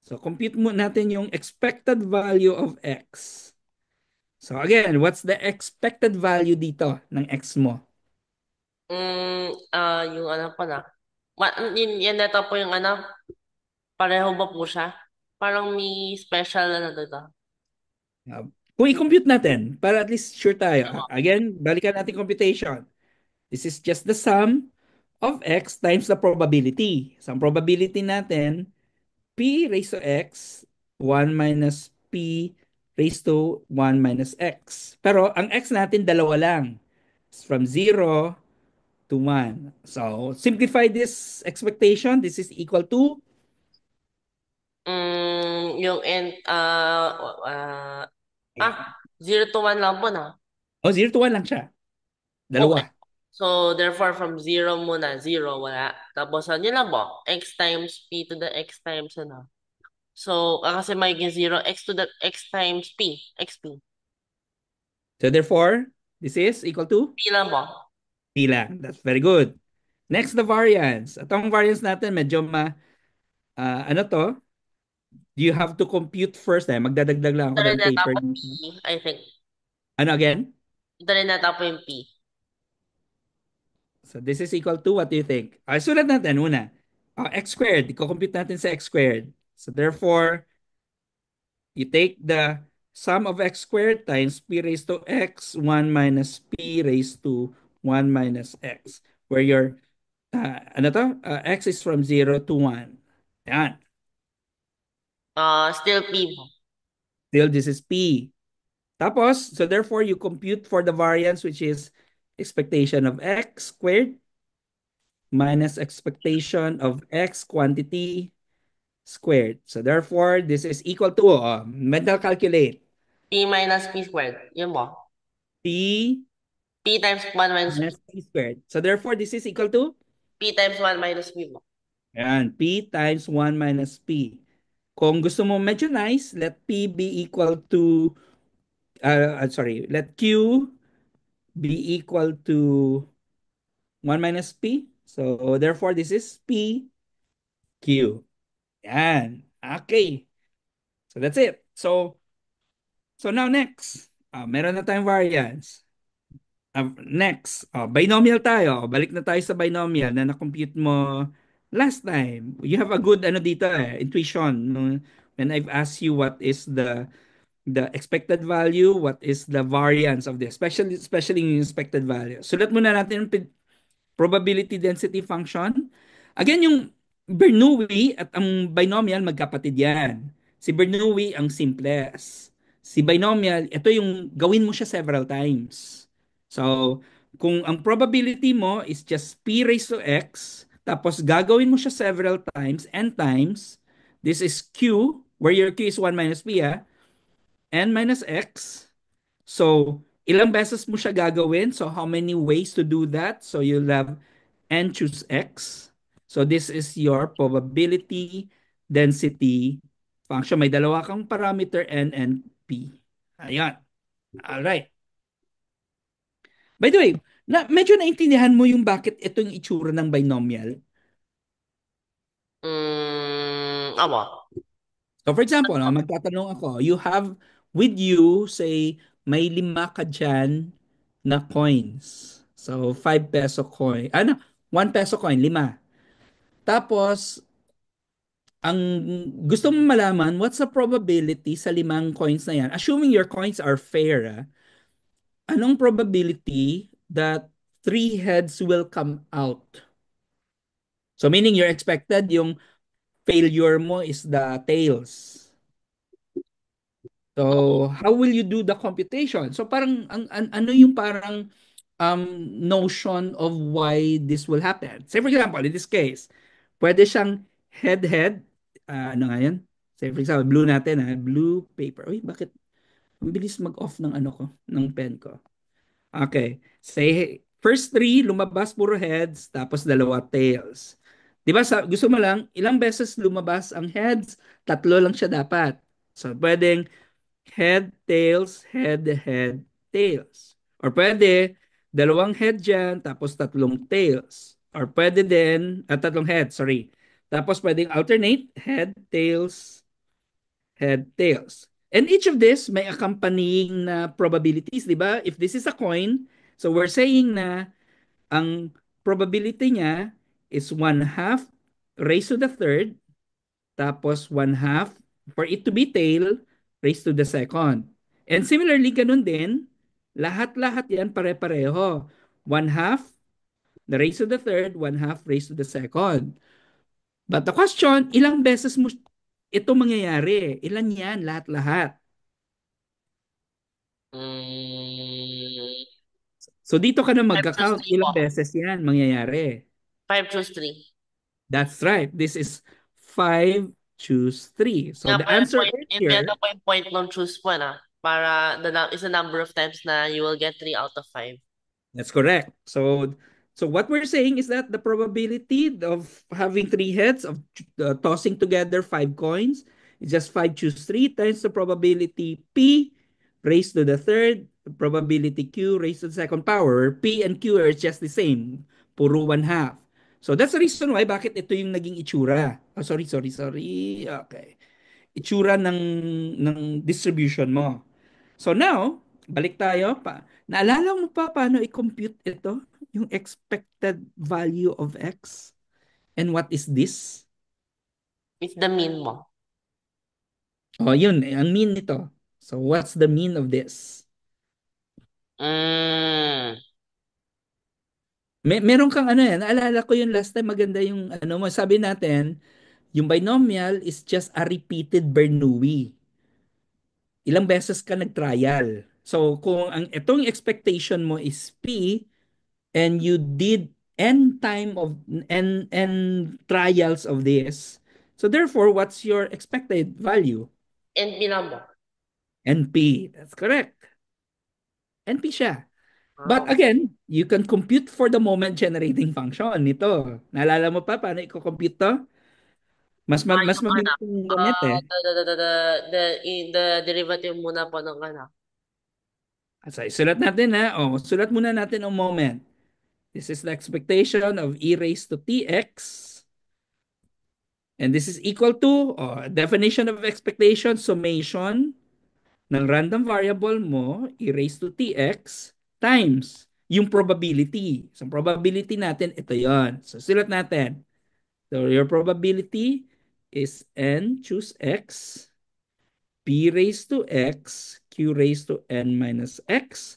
So compute mo natin yung expected value of x. So again, what's the expected value dito ng x mo? Yung ano pa na. Yan nata po yung ano. Pareho ba po siya? Parang may special na dito. Kung i-compute natin, para at least sure tayo. Again, balikan natin computation. This is just the sum of x times the probability. So ang probability natin, p raised to x, 1 minus p raised to 1 minus x. Pero ang x natin, dalawa lang. It's from 0 to 1. So simplify this expectation. This is equal to, Yung n, ah, 0 to 1 lang po na. 0 to 1 lang siya. Okay. Dalawa. So, therefore, from 0 muna, 0, wala. Tapos, ano yun lang po? X times p to the x times ano. So, kasi magiging 0, x to the x times p, xp. So therefore, this is equal to P lang po. p lang. That's very good. Next, the variance. Itong variance natin, medyo ano to? You have to compute first eh. Magdadagdag lang Ito ako rin ng nata paper po dito. P, I think. Ano again? Ito rin nata po yung P. So this is equal to, what do you think? Sulat natin una. X squared. Iko-compute natin sa x squared. So therefore, you take the sum of x squared times p raised to x, 1 minus p raised to 1 minus x. Where your, ano to? X is from 0 to 1. Yan. Still P po. Still, this is p. Tapos, so therefore, you compute for the variance, which is expectation of x squared minus expectation of x quantity squared. So therefore, this is equal to, mental calculate, P minus P squared. Yun po. p P times 1 minus P. minus p squared. So therefore, this is equal to, P times 1 minus P po. yan, p times 1 minus p. Kung gusto mo medyo nice, let p be equal to, sorry, let q be equal to 1 minus p. So therefore, this is p q. Yan. Okay. So that's it. So now next, meron na tayong variance. Next, binomial tayo. Balik na tayo sa binomial na na-compute mo last time. You have a good ano dito intuition. No? When I've asked you what is the expected value, what is the variance of this, especially yung expected value. Sulat muna natin yung probability density function. Again, yung Bernoulli at ang binomial magkapatid yan. Si Bernoulli ang simplest. Si binomial, ito yung gawin mo siya several times. So, kung ang probability mo is just p raised to x, tapos gagawin mo siya several times, n times, this is q, where your q is 1 minus p, n minus x. So, ilang beses mo siya gagawin? So, how many ways to do that? So, you'll have n choose x. So, this is your probability density function. May dalawa kang parameter n and p. Ayan. Alright. By the way, medyo naintindihan mo yung bakit ito yung itsura ng binomial. Awa. So for example, magtatanong ako, you have with you, say, may 5 ka dyan na coins. So 5 peso coin. 1 peso coin, 5. Tapos, ang gusto mo malaman, what's the probability sa 5 coins na yan? Assuming your coins are fair, anong probability that 3 heads will come out? So meaning you're expected yung failure mo is the tails. So, how will you do the computation? So, parang, ano yung parang notion of why this will happen? Say, for example, in this case, pwede siyang head-head. Ano nga yun? Say, for example, blue natin, blue paper. Uy, bakit? Ang bilis mag-off ng ano ko, ng pen ko. Okay. Say, first three, lumabas puro heads, tapos dalawa tails. Di ba, gusto mo lang, ilang beses lumabas ang heads? 3 lang siya dapat. So, pwedeng head, tails, head, head, tails. Or pwede, dalawang head dyan, tapos 3 tails. Or pwede din, 3 head, sorry. Tapos pwedeng alternate, head, tails, head, tails. And each of this may accompanying na probabilities, di ba? If this is a coin, so we're saying na ang probability niya is 1/2 raised to the third, tapos 1/2 for it to be tail raised to the second. And similarly, ganun din, lahat-lahat yan pare-pareho. 1/2 the raised to the third, 1/2 raised to the second. But the question, ilang beses mo ito mangyayari? Ilan yan? Lahat-lahat. Mm, So dito ka na 5 choose magka-count. 3 po. Ilang beses yan mangyayari? 5 choose 3. That's right. This is 5 choose 3. So Nga the po yung answer point, here, po yung point ng choose po na para is the number of times na you will get 3 out of 5. that's correct. So what we're saying is that the probability of having 3 heads of tossing together 5 coins is just 5 choose 3 times the probability p raised to the third, probability q raised to the second power. P and q are just the same. Puro 1/2. So that's the reason why bakit ito yung naging itsura. Oh, sorry. Okay. Itsura ng distribution mo. So now, balik tayo pa. Naalala mo pa paano i-compute ito? Yung expected value of x? And what is this? It's the mean mo. Oh, yun, ang mean nito. So what's the mean of this? Mm, Meron kang ano yan, naalala ko yung last time maganda yung ano mo, sabi natin, yung binomial is just a repeated Bernoulli. Ilang beses ka nag-trial. So kung ang itong expectation mo is p, and you did n time of n trials of this, so therefore what's your expected value? NP lang mo. NP. That's correct. NP siya. But Wow. again, you can compute for the moment generating function nito. Naalala mo pa paano i-compute to? Mas Yung mabilis yung gamit the derivative muna po ng So, sulat natin sulat muna natin ang moment. This is the expectation of e raised to tx. And this is equal to, definition of expectation, summation ng random variable mo, e raised to tx, times yung probability. So, probability natin, ito yon. So, sulat natin. So, your probability is n choose x, p raised to x, q raised to n minus x,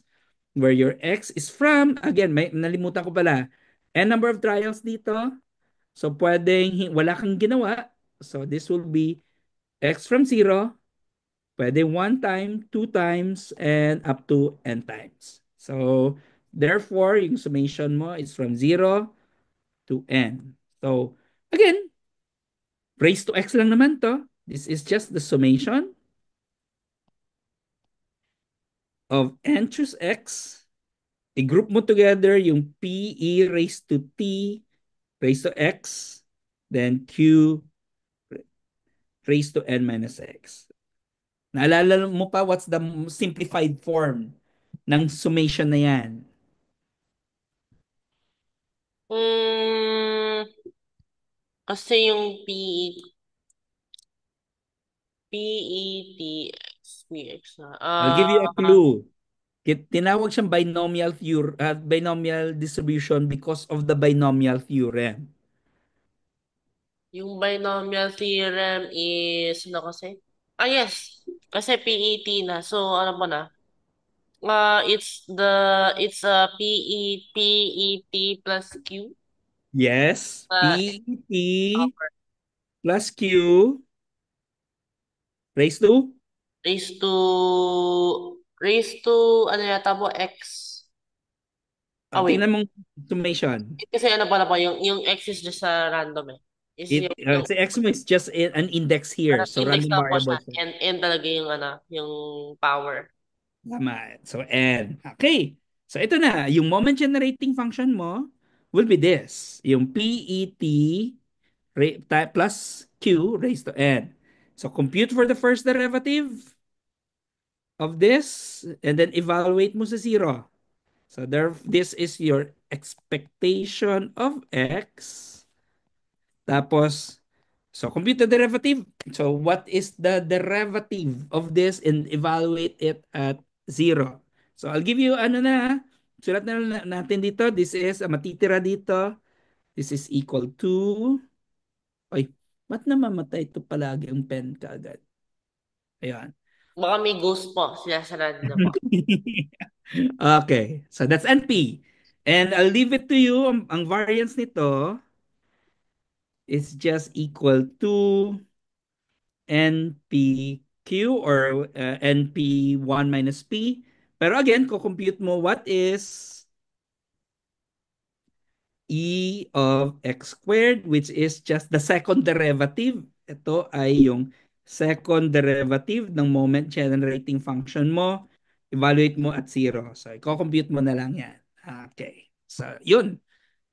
where your x is from, again, may nalimutan ko pala, n number of trials dito. So, pwedeng wala kang ginawa. So, this will be x from 0, pwede 1 time, 2 times, and up to n times. So, therefore, yung summation mo is from 0 to n. So, again, raised to x lang naman to. This is just the summation of n choose x. I-group mo together yung p e raised to t raised to x, then q raised to n minus x. Naalala mo pa what's the simplified form ng summation na yan? Hmm, kasi yung PETX na. I'll give you a clue. Tinawag siyang binomial distribution because of the binomial theorem. Yung binomial theorem is, ano kasi? Ah, yes. Kasi PET na. So, ano ba na? It's a PET plus Q. Yes, Uh, PET plus Q raised to, raised to, raised to, ano yata po, X. Ah, wait. tingnan mong summation. Kasi ano pala po, yung X is just a random eh. Is yung Si X mo is just an index here. So, index random na po siya. variable siya. And talaga yung ano, yung power. Tama. So, N. Okay. So, ito na. Yung moment generating function mo will be this. Yung PET plus Q raised to N. So, compute for the first derivative of this and then evaluate mo sa zero. So, this is your expectation of X. Tapos, so compute the derivative. So, what is the derivative of this and evaluate it at zero? So, I'll give you, ano na, sulat na natin dito. This is, matitira dito. This is equal to, ay, ba't namamatay ito palagi ang pen kaagad? Ayan. Baka may ghost po, sinasarado na po. Okay. So, that's NP. And I'll leave it to you. Ang variance nito is just equal to NPQ or NP1 minus P. Pero again, compute mo what is E of x squared, which is just the second derivative. Ito ay yung second derivative ng moment generating function mo. Evaluate mo at zero. So, i-compute mo na lang yan. Okay. So, yun.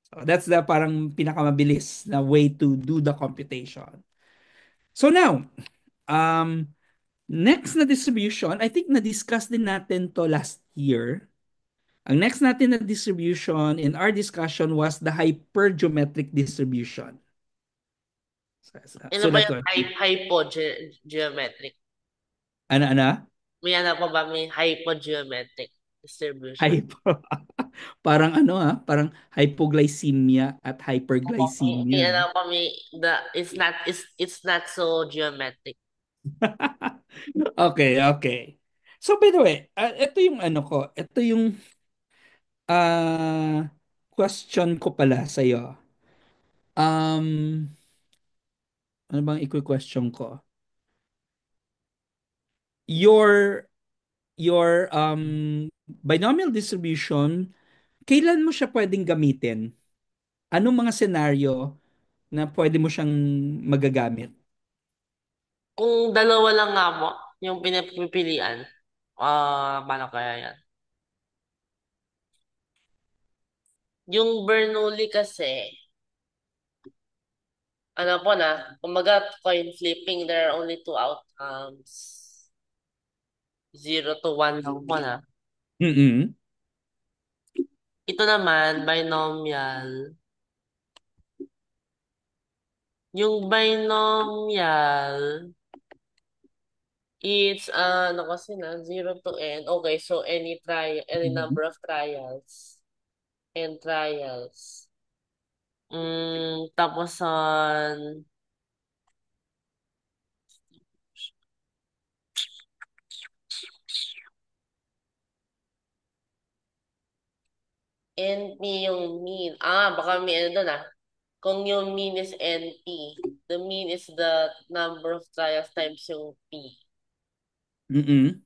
So, that's the parang pinakamabilis na way to do the computation. So now, next na distribution, I think na-discuss din natin to last year. Ang next natin na distribution in our discussion was the hypergeometric distribution. Ano ba Sulat yung ko. hypogeometric? Ano? May ano pa ba may hypogeometric distribution? Hypo. Parang ano parang hypoglycemia at May hyperglycemia. ano pa may it's not so geometric. Okay. So by the way, ito yung ano ko, ito yung uh, question ko pala sa iyo. Ano bang i-question ko? Your binomial distribution, kailan mo siya pwedeng gamitin? Anong mga senaryo na pwede mo siyang magagamit? Kung dalawa lang nga mo, yung pinapipilian, paano kaya yan? Yung Bernoulli kasi, ano po na, kumbaga coin flipping, there are only two outcomes. 0 to 1 lang po na. Mm-mm. Ito naman, binomial. Yung binomial, it's, ano kasi na, 0 to n. Okay, so any Mhm. number of trials. and trials. Tapos NP yung mean. Baka may ano doon. Kung yung mean is NP, the mean is the number of trials times yung P. Mm-mm.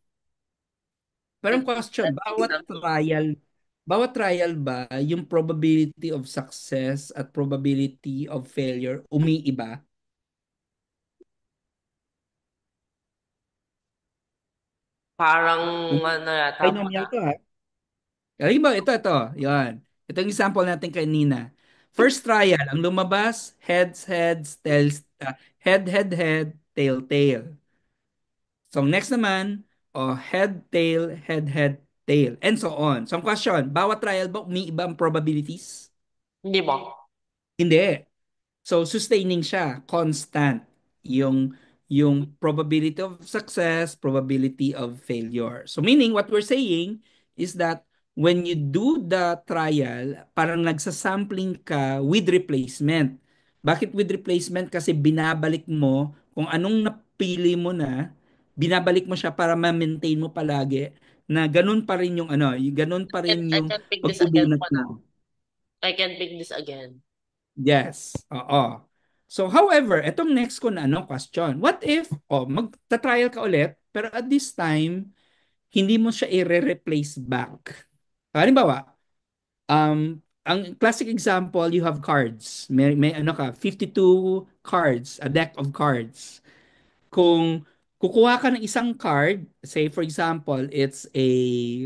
Parang That, question, that makes something. bawat trial ba, yung probability of success at probability of failure umiiba? Parang Um, ano yata po na. Binomial to ha. Halimbawa, ito. Yan. Ito yung example natin kanina. First trial, ang lumabas, head, tail. So next naman, head, tail, tail. And so on. So ang question, bawat trial ba umiiba ang probabilities? Hindi mo? Hindi. So sustaining siya, constant yung probability of success, probability of failure. So meaning what we're saying is that when you do the trial, parang nagsasampling ka with replacement. Bakit with replacement? Kasi binabalik mo kung anong napili mo na, binabalik mo siya para ma-maintain mo palagi na ganun pa rin yung ganun pa rin I yung can pick this again pagpupulot po na. mo. I can pick this again. Yes. Oo. So, however, etong next ko na question. What if, magta-trial ka ulit, pero at this time, hindi mo siya i-replace back. Halimbawa, ang classic example, you have cards. May 52 cards, a deck of cards. Kung kukuha ka ng isang card, say for example, it's a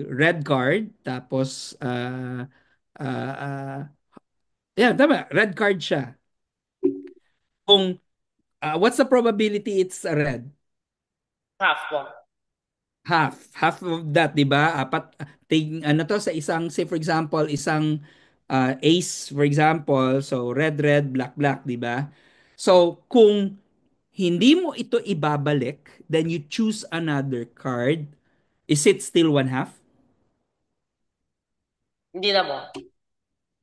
red card, tapos, uh, uh, yeah, tama, red card siya. Kung what's the probability it's a red? Half po. Half of that, 'di ba? Ano to sa isang, say for example, isang ace for example, so red, black, 'di ba? So kung hindi mo ito ibabalik, then you choose another card, is it still one half? Hindi na po.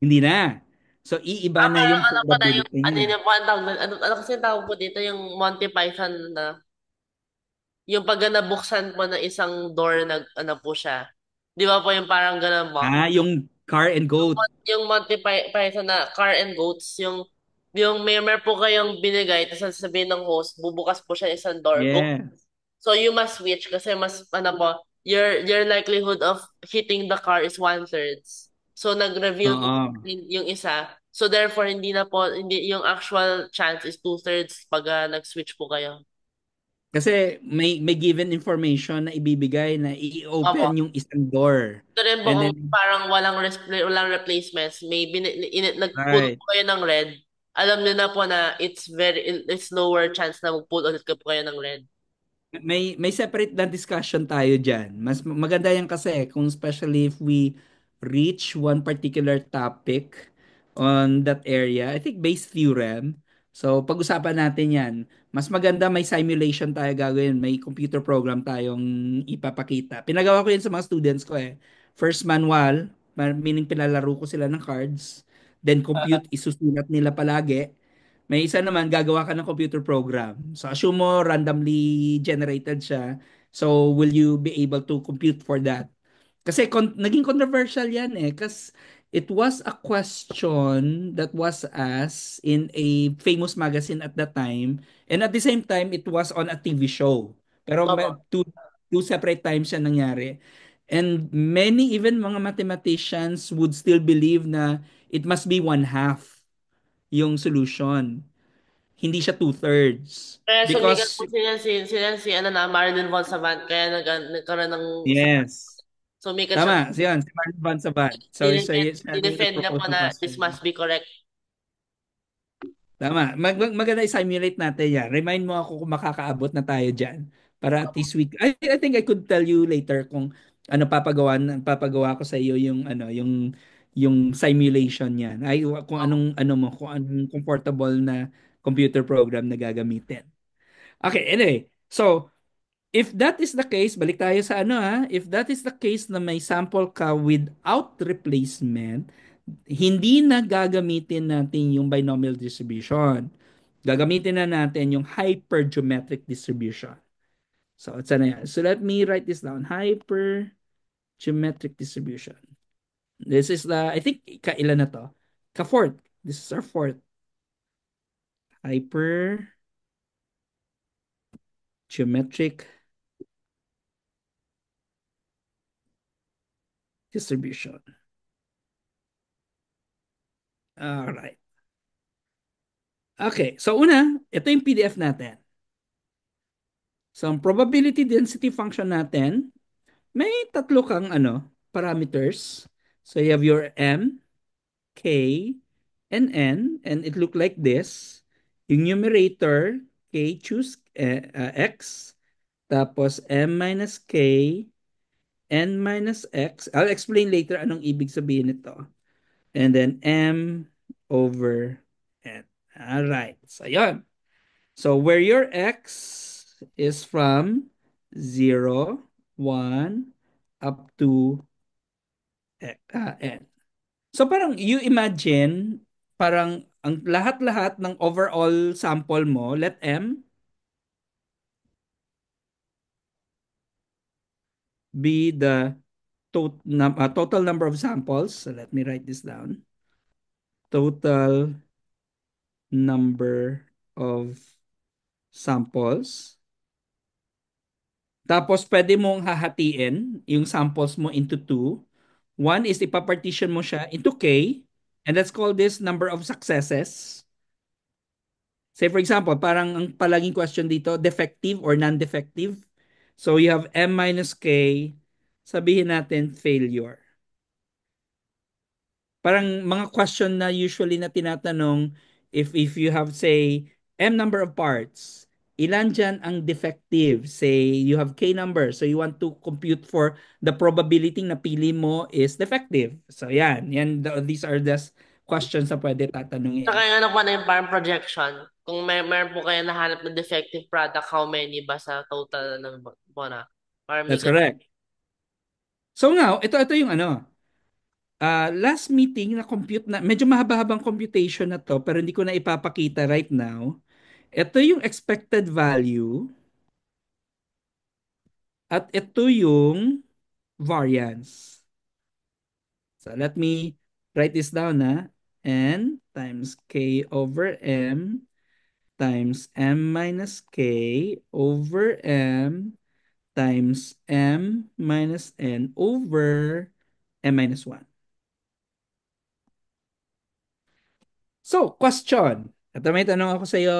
Hindi na. So iiba na Parang yung ano po na yung, probability ano niya. yun po, ang tawag doon? Ano kasi tawag po dito, yung Monty Python na, yung pag nabuksan po na isang door, ano po siya. Di ba po yung parang ganun po? Yung car and goat. Yung Monty Python na car and goats, yung may po kayong binigay, tapos sasabihin ng host, bubukas po siya isang door. Go. Yes. So you must switch kasi mas, ano po, your likelihood of hitting the car is one-thirds. So nag-reveal po Oo. yung isa. So therefore, hindi, yung actual chance is two-thirds pag nag-switch po kayo. Kasi may given information na ibibigay na Opo. i-open yung isang door. Ito rin po And kung then, parang walang replacements, nag-pull right. po kayo ng red, alam niyo na po na it's lower chance na mag-pull ulit po kayo ng red. May separate na discussion tayo diyan. Mas maganda yan kasi kung especially if we reach one particular topic on that area. I think Bayes theorem. So pag-usapan natin 'yan. Mas maganda may simulation tayo gagawin, may computer program tayong ipapakita. Pinagawa ko 'yan sa mga students ko eh. First manual, meaning pinalaro ko sila ng cards. Then compute, isusulat nila palagi. May isa naman, gagawa ka ng computer program. So, assume mo randomly generated siya. So, will you be able to compute for that? Kasi naging controversial yan eh. Kasi it was a question that was asked in a famous magazine at that time. And at the same time, it was on a TV show. Pero Opo. two separate times siya nangyari. And many, even mga mathematicians would still believe na it must be one half yung solution, hindi siya two-thirds. Kaya sumikat po Because, si ano na, Marilyn Von Savant, kaya nagkaroon ng yes. sumikat siya. Tama, siyan, si Mark Van Sabat. So, siya yung Dinefend niya po nag-propose ng na this question. must be correct. Tama. Maganda i-simulate natin yan. Remind mo ako kung makakaabot na tayo dyan. Para at least I think I could tell you later kung ano papagawa ko sa iyo yung yung simulation niyan. Kung kung anong comfortable na computer program na gagamitin. Okay, anyway. So, if that is the case, balik tayo sa if that is the case na may sample ka without replacement, hindi na gagamitin natin yung binomial distribution. Gagamitin na natin yung hypergeometric distribution. So, it's na yan. So, let me write this down. Hypergeometric distribution. This is the, I think, kailan na to? Ka-fourth. This is our fourth. Hypergeometric distribution. Alright. Okay. So, una, ito yung PDF natin. So, ang probability density function natin, may tatlo kang parameters. So, you have your M, K, and N, and it look like this. Yung numerator, K choose X, tapos M minus K, N minus X. I'll explain later anong ibig sabihin nito. And then M over N. Alright. So, yun. So, where your X is from 0, 1, up to N. So, parang you imagine, parang ang lahat-lahat ng overall sample mo, let M be the total number of samples. So, let me write this down. Total number of samples. Tapos, pwede mong hahatiin yung samples mo into two. One is ipapartition mo siya into K, and let's call this number of successes. Say for example, parang ang palaging question dito, defective or non-defective. So you have M minus K, sabihin natin failure. Parang mga question na usually na tinatanong, if you have say M number of parts, ilan dyan ang defective? Say you have K number, so you want to compute for the probability na pili mo is defective. So these are the questions na pwede Saka tatanungin. yung ano po na yung parang projection. Kung meron po kayo nahanap na defective product, how many ba sa total ng po na? Para may That's correct. So now, ito yung last meeting na compute na, medyo mahaba-habang computation na to, pero hindi ko na ipapakita right now. Ito yung expected value at ito yung variance. So let me write this down na. N times K over M times M minus K over M times M minus N over M minus 1. So, question. Ito may tanong ako sa iyo,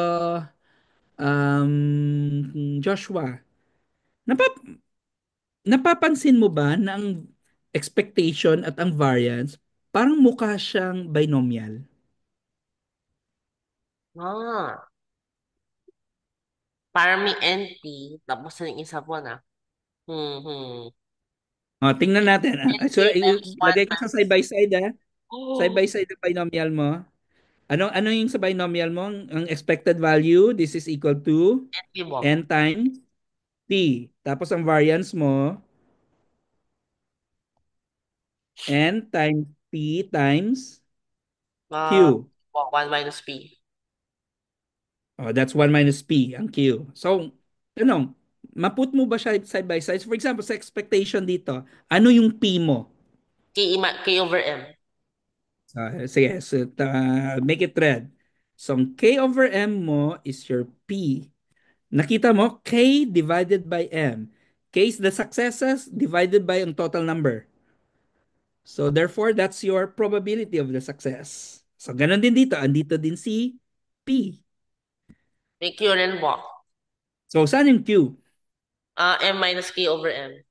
Joshua. Napap napapansin mo ba na ang expectation at ang variance parang mukha siyang binomial? Ah, para may NP, tapos yung isa po na. Hmm. O, tingnan natin. So, NP times 1 lagay ko sa minus. side by side Side Oh, by side ang binomial mo. Ano yung sa binomial mo? Ang expected value, this is equal to NP mo. n times t. Tapos ang variance mo, n times t times Ah, q. 1 minus P. Oh, that's 1 minus p, ang q. So, maput mo ba siya side by side? So, for example, sa expectation dito, ano yung p mo? K over M. Sige, so, make it red. So, ang k over m mo is your p. Nakita mo, k divided by m. K is the successes divided by ang total number. So, therefore, that's your probability of the success. So, ganun din dito. Andito din si p. May Q rin po. So, saan yung q? M minus K over M.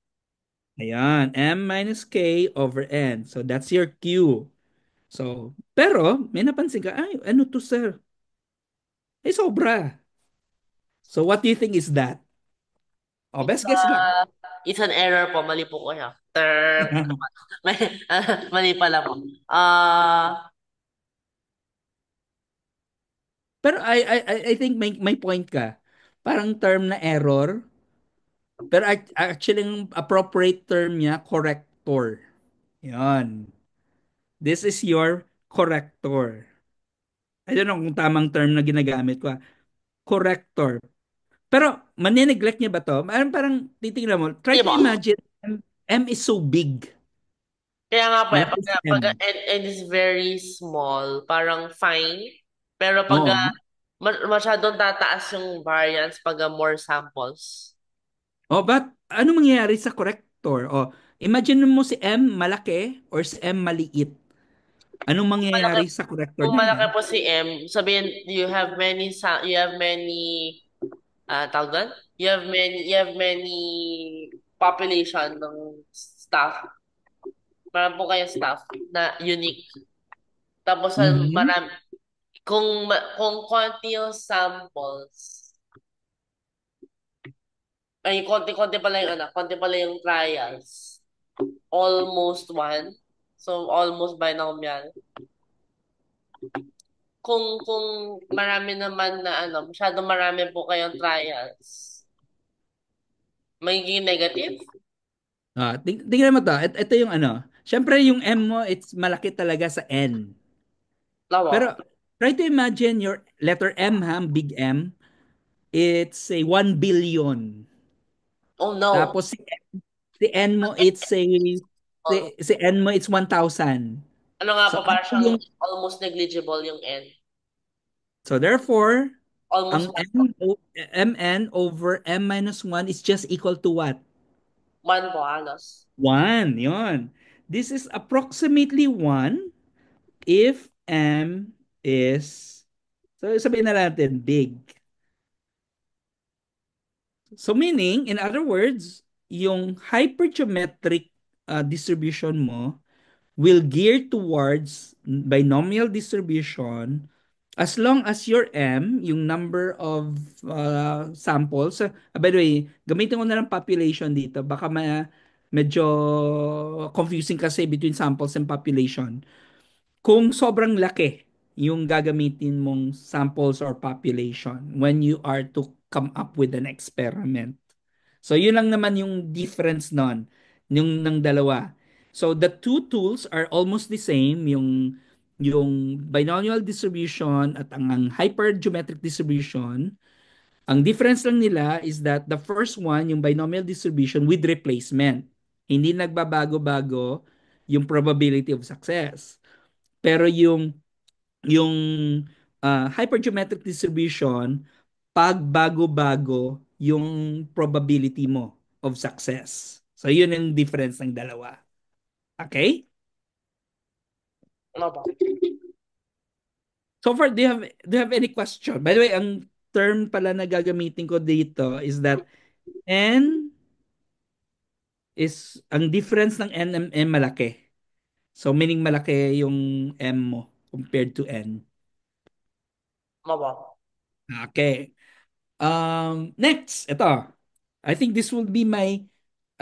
Ayan, m minus k over n. So, that's your q. So, pero, may napansin ka, ay, ano to, sir? Eh, sobra. So, what do you think is that? Oh, It's, best guess lang. it's an error po. Mali po ko siya. May, mali pala po. Pero I think may point ka. Parang term na error, pero actually, ang appropriate term niya, corrector. Yan. This is your corrector. I don't know kung tamang term na ginagamit ko. Corrector. Pero manineglect niya ba to? Parang titingnan mo, try Di to ba? imagine M is so big. Kaya nga po Malaki si pag M. n is very small, parang fine. Pero pag Oo. masyadong tataas yung variance pag more samples. Oh, but ano mangyayari sa corrector? Oh, imagine mo si M malaki or si M maliit. Anong Malaki, mangyayari sa corrector kung na malaki yan? po si M, sabihin you have many tawag doon? You have many population ng staff. Marami po kayong staff na unique. Tapos Mhm. marami, kung konti yung samples, ay konti-konti pala yung konti pala yung trials. Almost one. So almost binomial. Kung marami naman na masyadong marami po kayong trials, magiging negative? Tingnan mo to. Ito yung ano. Siyempre yung M mo, it's malaki talaga sa N. Lawa. Pero try to imagine your letter M ha, big M. It's a 1 billion. Oh no. Tapos si N mo, it's a Oh, si N mo, it's 1,000. ano nga So po, ano parang siyang yung almost negligible yung N. so therefore, Almost ang MN over M minus 1 is just equal to what? one po halos. 1. Yun. This is approximately 1 if M is, so sabihin na natin, big. So meaning, in other words, yung hypergeometric distribution mo will gear towards binomial distribution as long as your M, yung number of samples, by the way, gamitin ko na lang population dito, baka medyo confusing kasi between samples and population. Kung sobrang laki yung gagamitin mong samples or population when you are to come up with an experiment. So yun lang naman yung difference nun, yung ng dalawa. So the two tools are almost the same, yung binomial distribution at ang hypergeometric distribution. Ang difference lang nila is that the first one, yung binomial distribution with replacement. Hindi nagbabago-bago yung probability of success. Pero yung hypergeometric distribution, pag bago-bago yung probability mo of success. So yun yung difference ng dalawa. Okay? Ano ba? So far, do you have any question? By the way, ang term pala na gagamitin ko dito is that N is, ang difference ng N and M malaki. So meaning malaki yung M mo compared to N. Ano ba? Okay. Next, ito. I think this will be my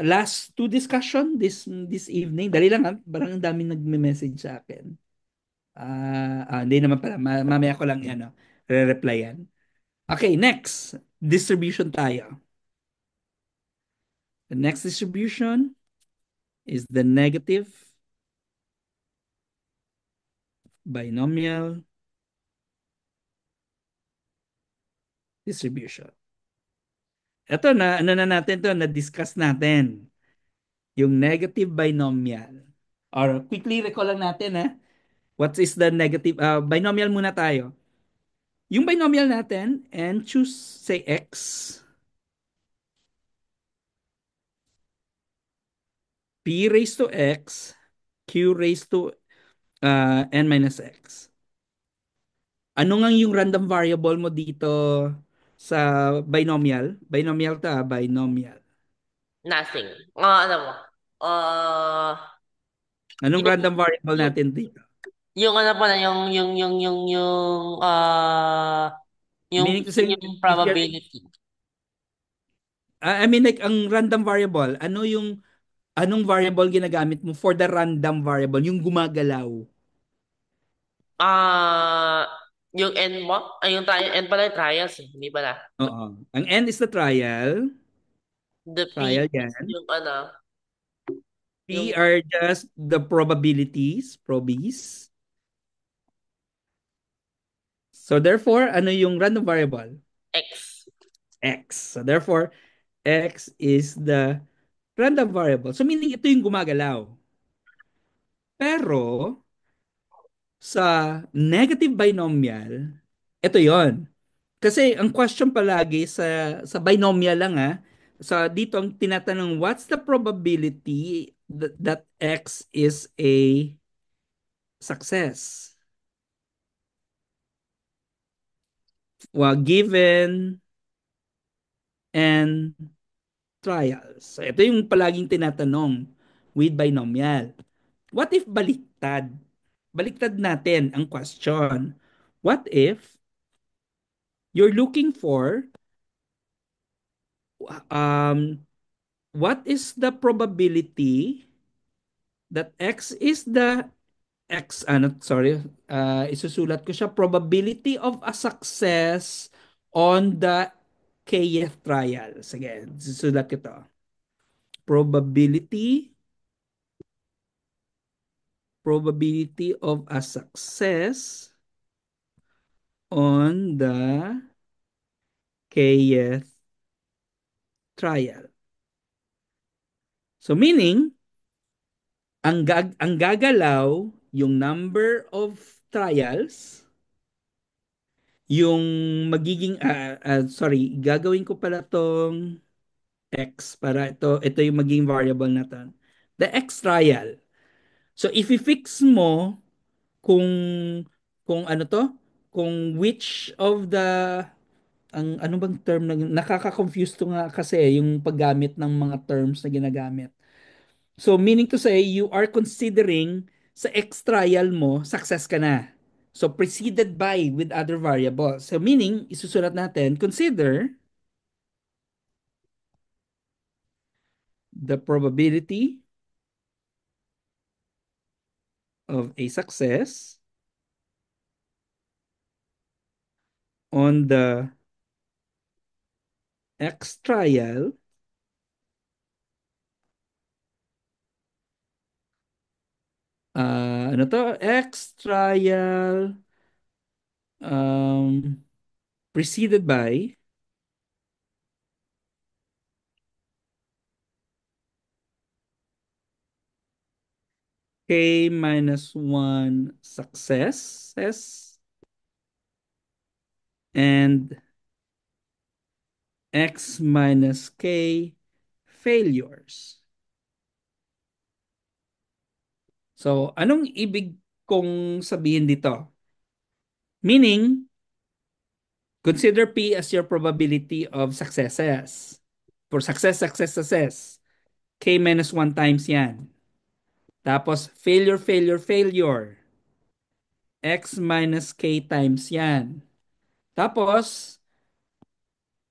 last two discussion this evening. Dali lang ha, parang ang daming nagme-message sa akin. Hindi naman pala. Mamaya ko lang yan, re-replyan. Okay, next. Distribution tayo. The next distribution is the negative binomial distribution. Ito na, ano na natin to, na-discuss natin. Yung negative binomial. Or quickly recall lang natin ha. What is the negative? Binomial muna tayo. Yung binomial natin, and choose, say, x, p raised to x, q raised to n minus x. Ano nga yung random variable mo dito sa binomial? Binomial ta, binomial. Nothing. Ano mo? Uh, Anong yung, random variable yung, natin dito? yung ano pa na, Meaning to say, yung if you're, probability. I mean like, ang random variable, anong variable ginagamit mo for the random variable, yung gumagalaw? Ah, yung N mo? Ay, yung trial, N pala yung trials eh. Hindi pala. Oo. Ang n is the trial. The Trial P is yan. yung P are just the probabilities, probies. So therefore, ano yung random variable? X. X. So therefore, X is the random variable. So meaning ito yung gumagalaw. Pero sa negative binomial, ito yon. Kasi ang question palagi sa binomial lang sa dito ang tinatanong what's the probability that X is a success? Well, given and trials. So ito yung palaging tinatanong with binomial. What if baliktad? Baliktad natin ang question. What if you're looking for um what is the probability that X is the X ano sorry isusulat ko siya probability of a success on the kth trial. Sige, susulat ko to. Probability probability of a success on the kth trial. So meaning, ang gagalaw yung number of trials, yung magiging sorry, gagawin ko pala tong x para ito yung magiging variable natin. The x trial. So if i-fix mo kung ano to, kung which of the ano bang term na nakaka-confuse to nga kasi yung paggamit ng mga terms na ginagamit. So meaning to say you are considering sa X trial mo success ka na. So preceded by with other variables. So meaning isusulat natin consider the probability of a success on the X trial ano to X trial preceded by k minus 1 successes and x minus k failures. So, anong ibig kong sabihin dito? Meaning, consider P as your probability of successes. For success, success, success. K minus 1 times yan. Tapos, failure, failure, failure. X minus K times yan. Tapos,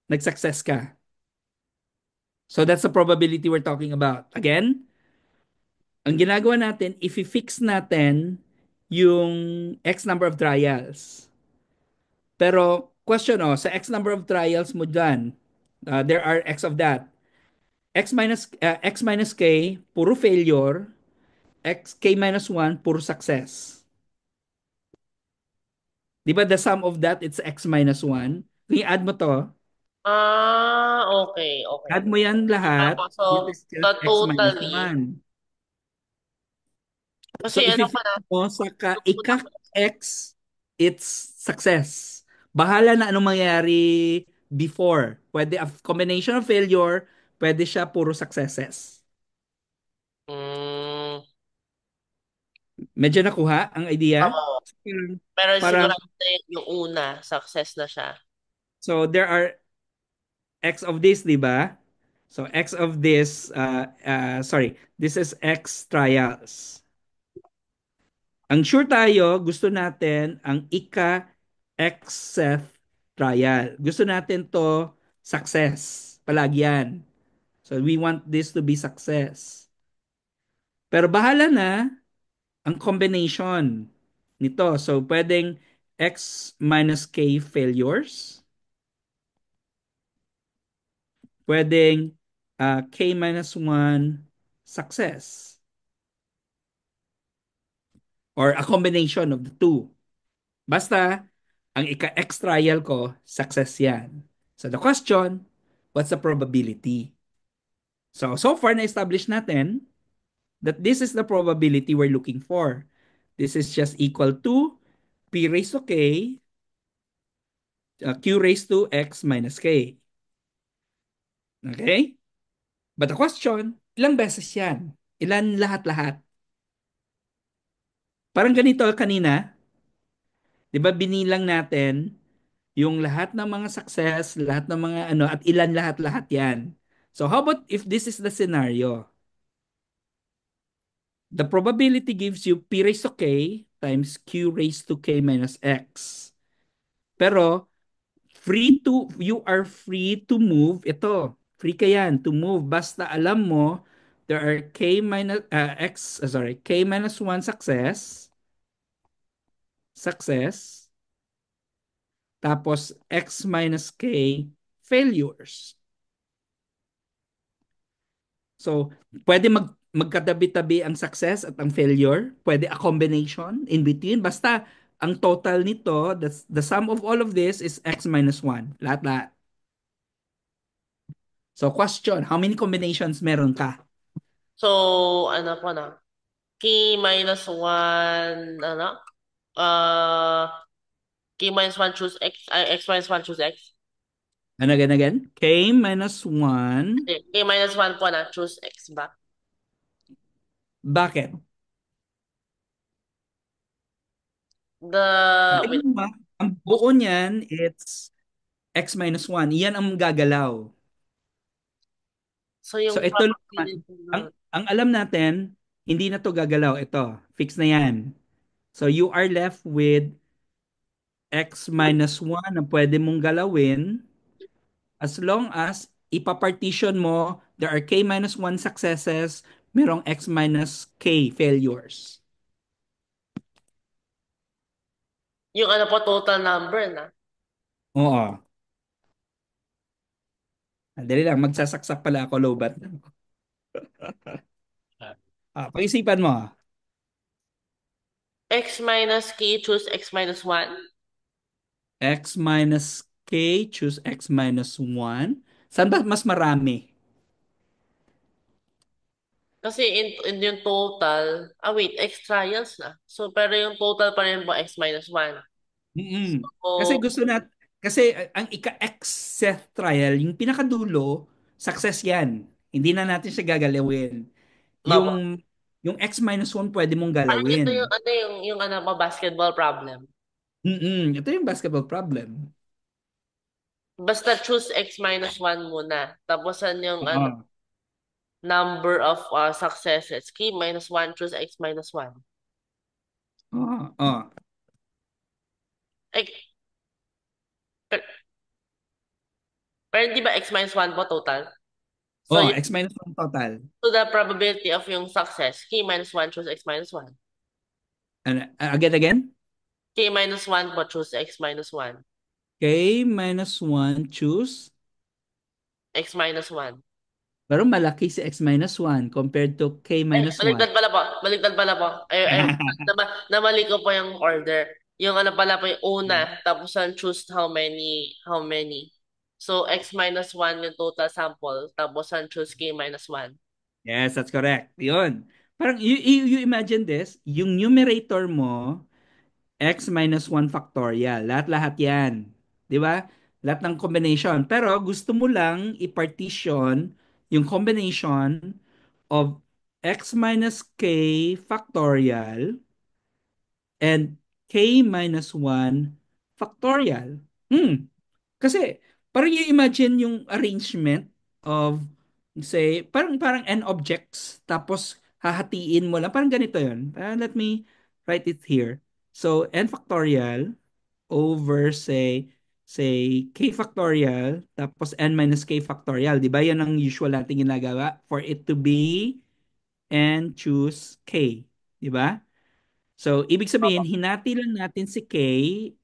nag-success ka. So, that's the probability we're talking about. Again, ang ginagawa natin, if i-fix natin yung X number of trials. Pero, question sa X number of trials mo dyan, there are X of that. X minus K, puro failure. K minus 1, puro success. Di ba the sum of that, it's X minus 1? Kung i-add mo to, Okay, okay. add mo yan lahat, Tapos, so, it is the just X minus totally, 1. So kasi if ano i-fix pala, mo sa ika-X, it's success. Bahala na anong mangyari before. Pwede a combination of failure, pwede siya puro successes. mm, Medyo nakuha ang idea? oo. Parang, Pero parang sigurado na yung una, success na siya. so there are X of this, di ba? So X of this, sorry, this is X trials. Ang sure tayo, gusto natin ang ika-XF trial. Gusto natin to success. Palagi yan. So we want this to be success. Pero bahala na ang combination nito. So pwedeng X minus K failures. Pwedeng K minus 1 success. or a combination of the two. Basta, ang ika-X trial ko, success yan. So the question, what's the probability? So far na-establish natin that this is the probability we're looking for. This is just equal to P raised to K, Q raised to X minus K. Okay? But the question, ilang beses yan? Ilan lahat-lahat? Parang ganito kanina, di ba binilang natin yung lahat ng mga success, lahat ng mga ano, at ilan lahat-lahat yan. So how about if this is the scenario? The probability gives you P raised to K times Q raised to K minus X. Pero you are free to move ito. Free ka yan to move. Basta alam mo, there are K minus 1 success, tapos X minus K failures. So, pwede magkatabi-tabi ang success at ang failure. Pwede a combination in between. Basta, ang total nito, the sum of all of this is X minus 1. Lahat-lahat. So, question, how many combinations meron ka? So, ano po na? K minus 1, ano? Uh, K minus 1 choose X, X minus 1 choose X. Ano again? K minus 1. K minus 1 po na, choose X ba? Bakit? Wait, Ayun ba? Ang most, buo niyan, it's X minus 1. Iyan ang gagalaw. so yung So, ito lang naman. probability Ang, ng, ang alam natin, hindi na to gagalaw. Ito, fix na yan. So, you are left with X minus 1 na pwede mong galawin as long as ipapartition mo, there are K minus 1 successes, merong X minus K failures. yung ano po, total number na. Oo. Dali lang, magsasaksak pala ako, lobat. Pag-isipan mo. X minus K choose X minus 1. X minus K, choose X minus 1. Saan ba mas marami? Kasi in yung total, wait, X trials na. So, pero yung total pa rin po X minus 1. Mm-mm. Kasi So, gusto nat kasi ang ika-X set trial, yung pinakadulo, success yan. Hindi na natin siya gagalawin. mabo. Yung X minus 1 pwede mong Parang ito yung galawin. ano yung ano pa, basketball problem. Ito yung basketball problem. Basta choose X minus 1 muna. Tapos yung ano, Oo. number of successes. K minus 1 choose X minus 1. Oo. Oo. Ay, pero, pero hindi ba X minus 1 po total? So, Oo, X minus 1 total. so the probability of yung success, K minus 1 choose X minus 1. Ano, again? K minus 1 po choose X minus 1. K minus 1, choose. X minus 1. Pero malaki si X minus 1 compared to K Ay, minus 1. baligtad pala po. Baligtad pala po. Namali ko po yung order. Yung ano pala po yung una, tapos ang choose how many. So, X minus 1 yung total sample, tapos ang choose K minus 1. Yes, that's correct. Yun. Parang you imagine this, yung numerator mo, x minus 1 factorial. Lahat-lahat yan. Di ba? Lahat ng combination. Pero gusto mo lang i-partition yung combination of x minus k factorial and k minus 1 factorial. Kasi parang you imagine yung arrangement of say parang n objects tapos hahatiin mo lang parang ganito yun. Let me write it here. So n factorial over say k factorial tapos n minus k factorial. 'Di ba? Yan ang usual nating ginagawa for it to be n choose k. 'Di ba? So, ibig sabihin, hinati lang natin si K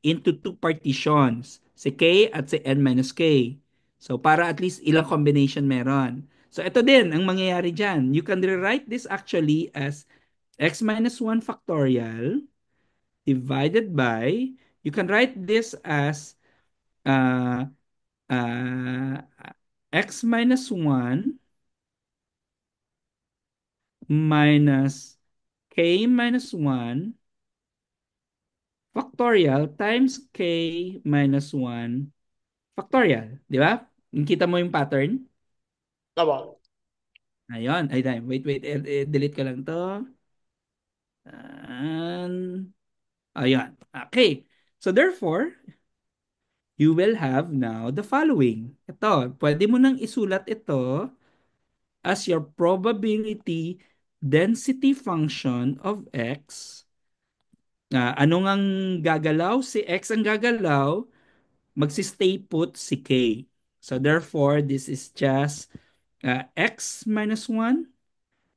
into two partitions. Si K at si N minus K. So, para at least ilang combination meron. So, ito din ang mangyayari dyan. You can rewrite this actually as x minus 1 factorial divided by, you can write this as uh, uh, x minus 1 minus k minus 1 factorial times k minus 1 factorial. Di ba? Kita mo yung pattern? Opo. Ayun. Ay, wait. Delete ko lang to. And, ayun. Okay. So therefore, you will have now the following. Ito, pwede mo nang isulat ito as your probability density function of x. Ano ngang gagalaw? Si x ang gagalaw, magsistay put si k. So therefore, this is just x minus 1,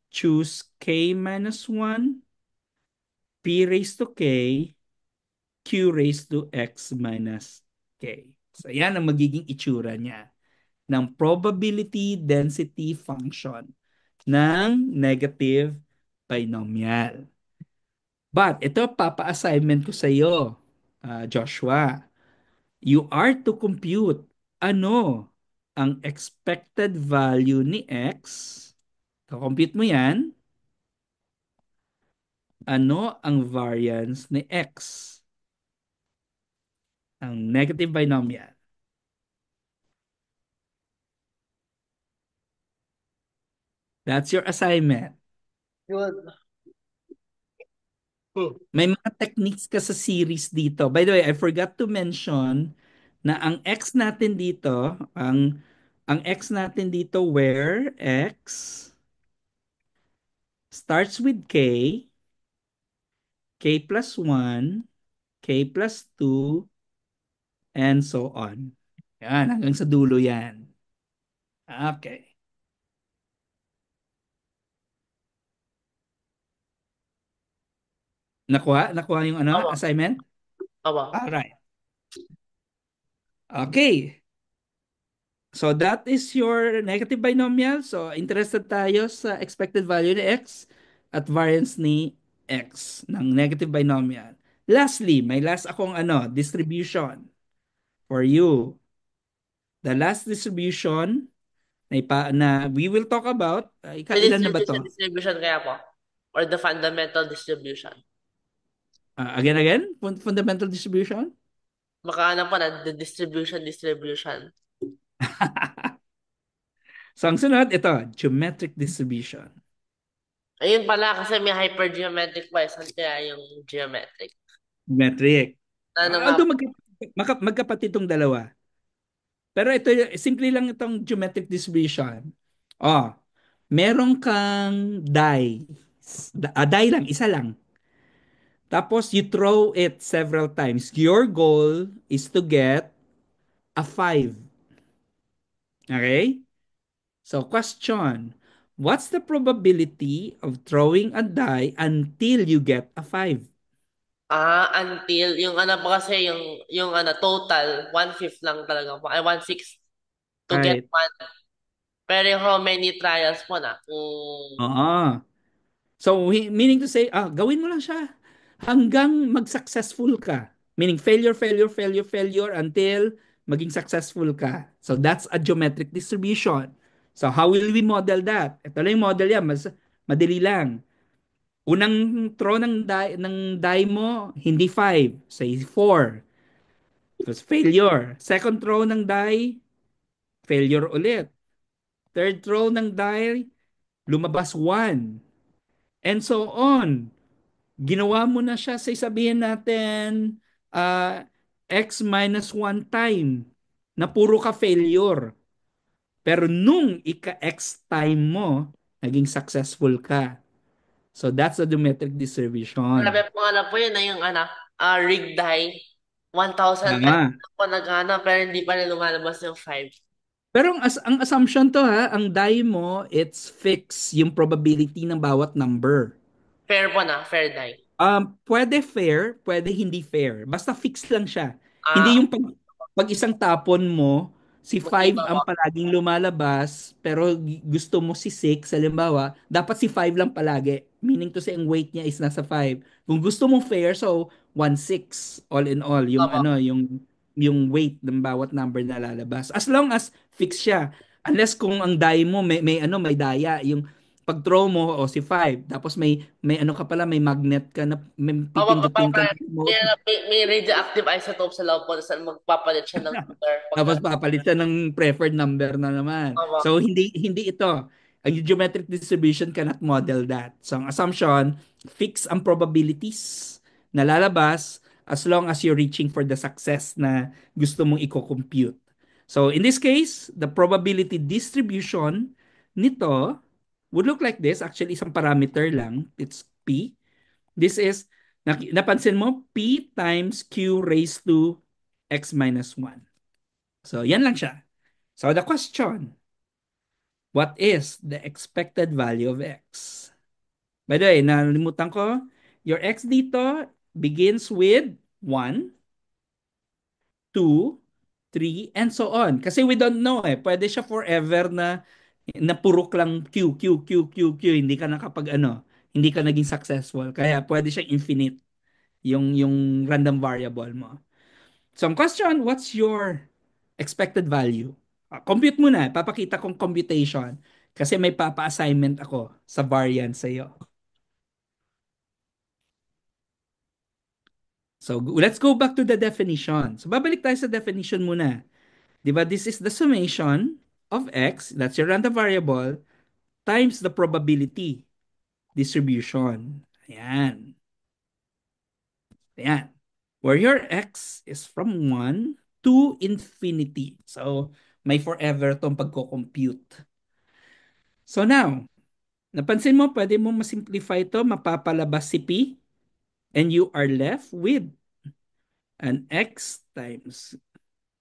choose k minus 1, p raised to k, q raised to x minus k. So yan ang magiging itsura niya ng probability density function ng negative binomial. But ito papa-assignment ko sa iyo, Joshua. You are to compute ano ang expected value ni x. Compute mo yan. Ano ang variance ni x? Ang negative binomial. That's your assignment. Good. May mga techniques ka sa series dito. By the way, I forgot to mention na ang x natin dito, ang x natin dito where x starts with k plus 1, k plus 2, and so on. Yan, hanggang sa dulo yan. Okay. Nakuha? Nakuha yung Opo. assignment? Opo. Alright. Okay. So that is your negative binomial. So interested tayo sa expected value ni x at variance ni x ng negative binomial. Lastly, may last akong distribution for you. The last distribution na we will talk about, May ikailan na ba to? distribution kaya po? Or the fundamental distribution? Again? Fundamental distribution? Baka ano po na, the distribution. So ang sunod, ito, geometric distribution. Ayun pala, kasi may hypergeometric pa. Saan kaya yung geometric? Metric. Ano nga Although po? magkapatid itong dalawa. Pero ito, simple lang itong geometric distribution. Oh, meron kang die. Die lang, isa lang. Tapos you throw it several times. Your goal is to get a 5. Okay? So question, what's the probability of throwing a die until you get a 5? Until, yung ano po kasi, yung ano, total, 1/5 lang talaga po. Ay, 1/6 to get Right. 1. Pero yung how many trials po na? Oo. So, meaning to say, gawin mo lang siya hanggang mag-successful ka. Meaning failure until maging successful ka. So, that's a geometric distribution. So, how will we model that? Ito lang yung model yan. Madali lang. Unang throw ng die mo, hindi 5. Say 4. Tapos failure. Second throw ng die, failure ulit. Third throw ng die, lumabas 1. And so on. Ginawa mo na siya sa sabihin natin uh, x minus 1 time na puro ka failure. Pero nung ika-x time mo, naging successful ka. So that's the geometric Grabe distribution. po nga po yun na yung ano, rig die. 1,000 times Tama. na po naghanap pero hindi pa rin lumalabas yung 5. Pero ang assumption to ang die mo, it's fixed yung probability ng bawat number. Fair po na, fair die. Pwede fair, pwede hindi fair. Basta fix lang siya. Hindi Ah, yung pag isang tapon mo, si Mag-iba 5 po. ang palaging lumalabas, pero gusto mo si 6, halimbawa, dapat si 5 lang palagi. Meaning to say, ang weight niya is nasa 5. Kung gusto mo fair, so 1/6 all in all, yung Opo. ano, yung weight ng bawat number na lalabas. As long as fixed siya. Unless kung ang die mo may daya, yung pag throw mo o si 5, tapos may ano ka pala, may magnet ka na may Opo, pipindutin ka na may, remote. may radioactive isotope sa loob po, saan magpapalit siya ng number. Pagka, Tapos papalit siya ng preferred number na naman. opo. So hindi ito. Ang geometric distribution cannot model that. So ang assumption, fix ang probabilities na lalabas as long as you're reaching for the success na gusto mong i-compute. So in this case, the probability distribution nito would look like this. Actually, isang parameter lang. It's P. This is, napansin mo, P times Q raised to x minus 1. So, yan lang siya. So, the question, what is the expected value of x? By the way, nalimutan ko, your x dito begins with 1, 2, 3, and so on. Kasi we don't know eh. Pwede siya forever na purok lang Q, Q, Q, Q, Q. Hindi ka nakapag ano, hindi ka naging successful. Kaya pwede siyang infinite yung random variable mo. So, ang question, what's your expected value? Compute muna. Papakita kong computation kasi may papa-assignment ako sa variance sa'yo. So, let's go back to the definition. So, babalik tayo sa definition muna. Di ba? This is the summation of x, that's your random variable, times the probability distribution. Ayan. Ayan. Where your x is from 1 to infinity. So, may forever tong pagko-compute. So now, napansin mo, pwede mo masimplify ito, mapapalabas si P, and you are left with an x times,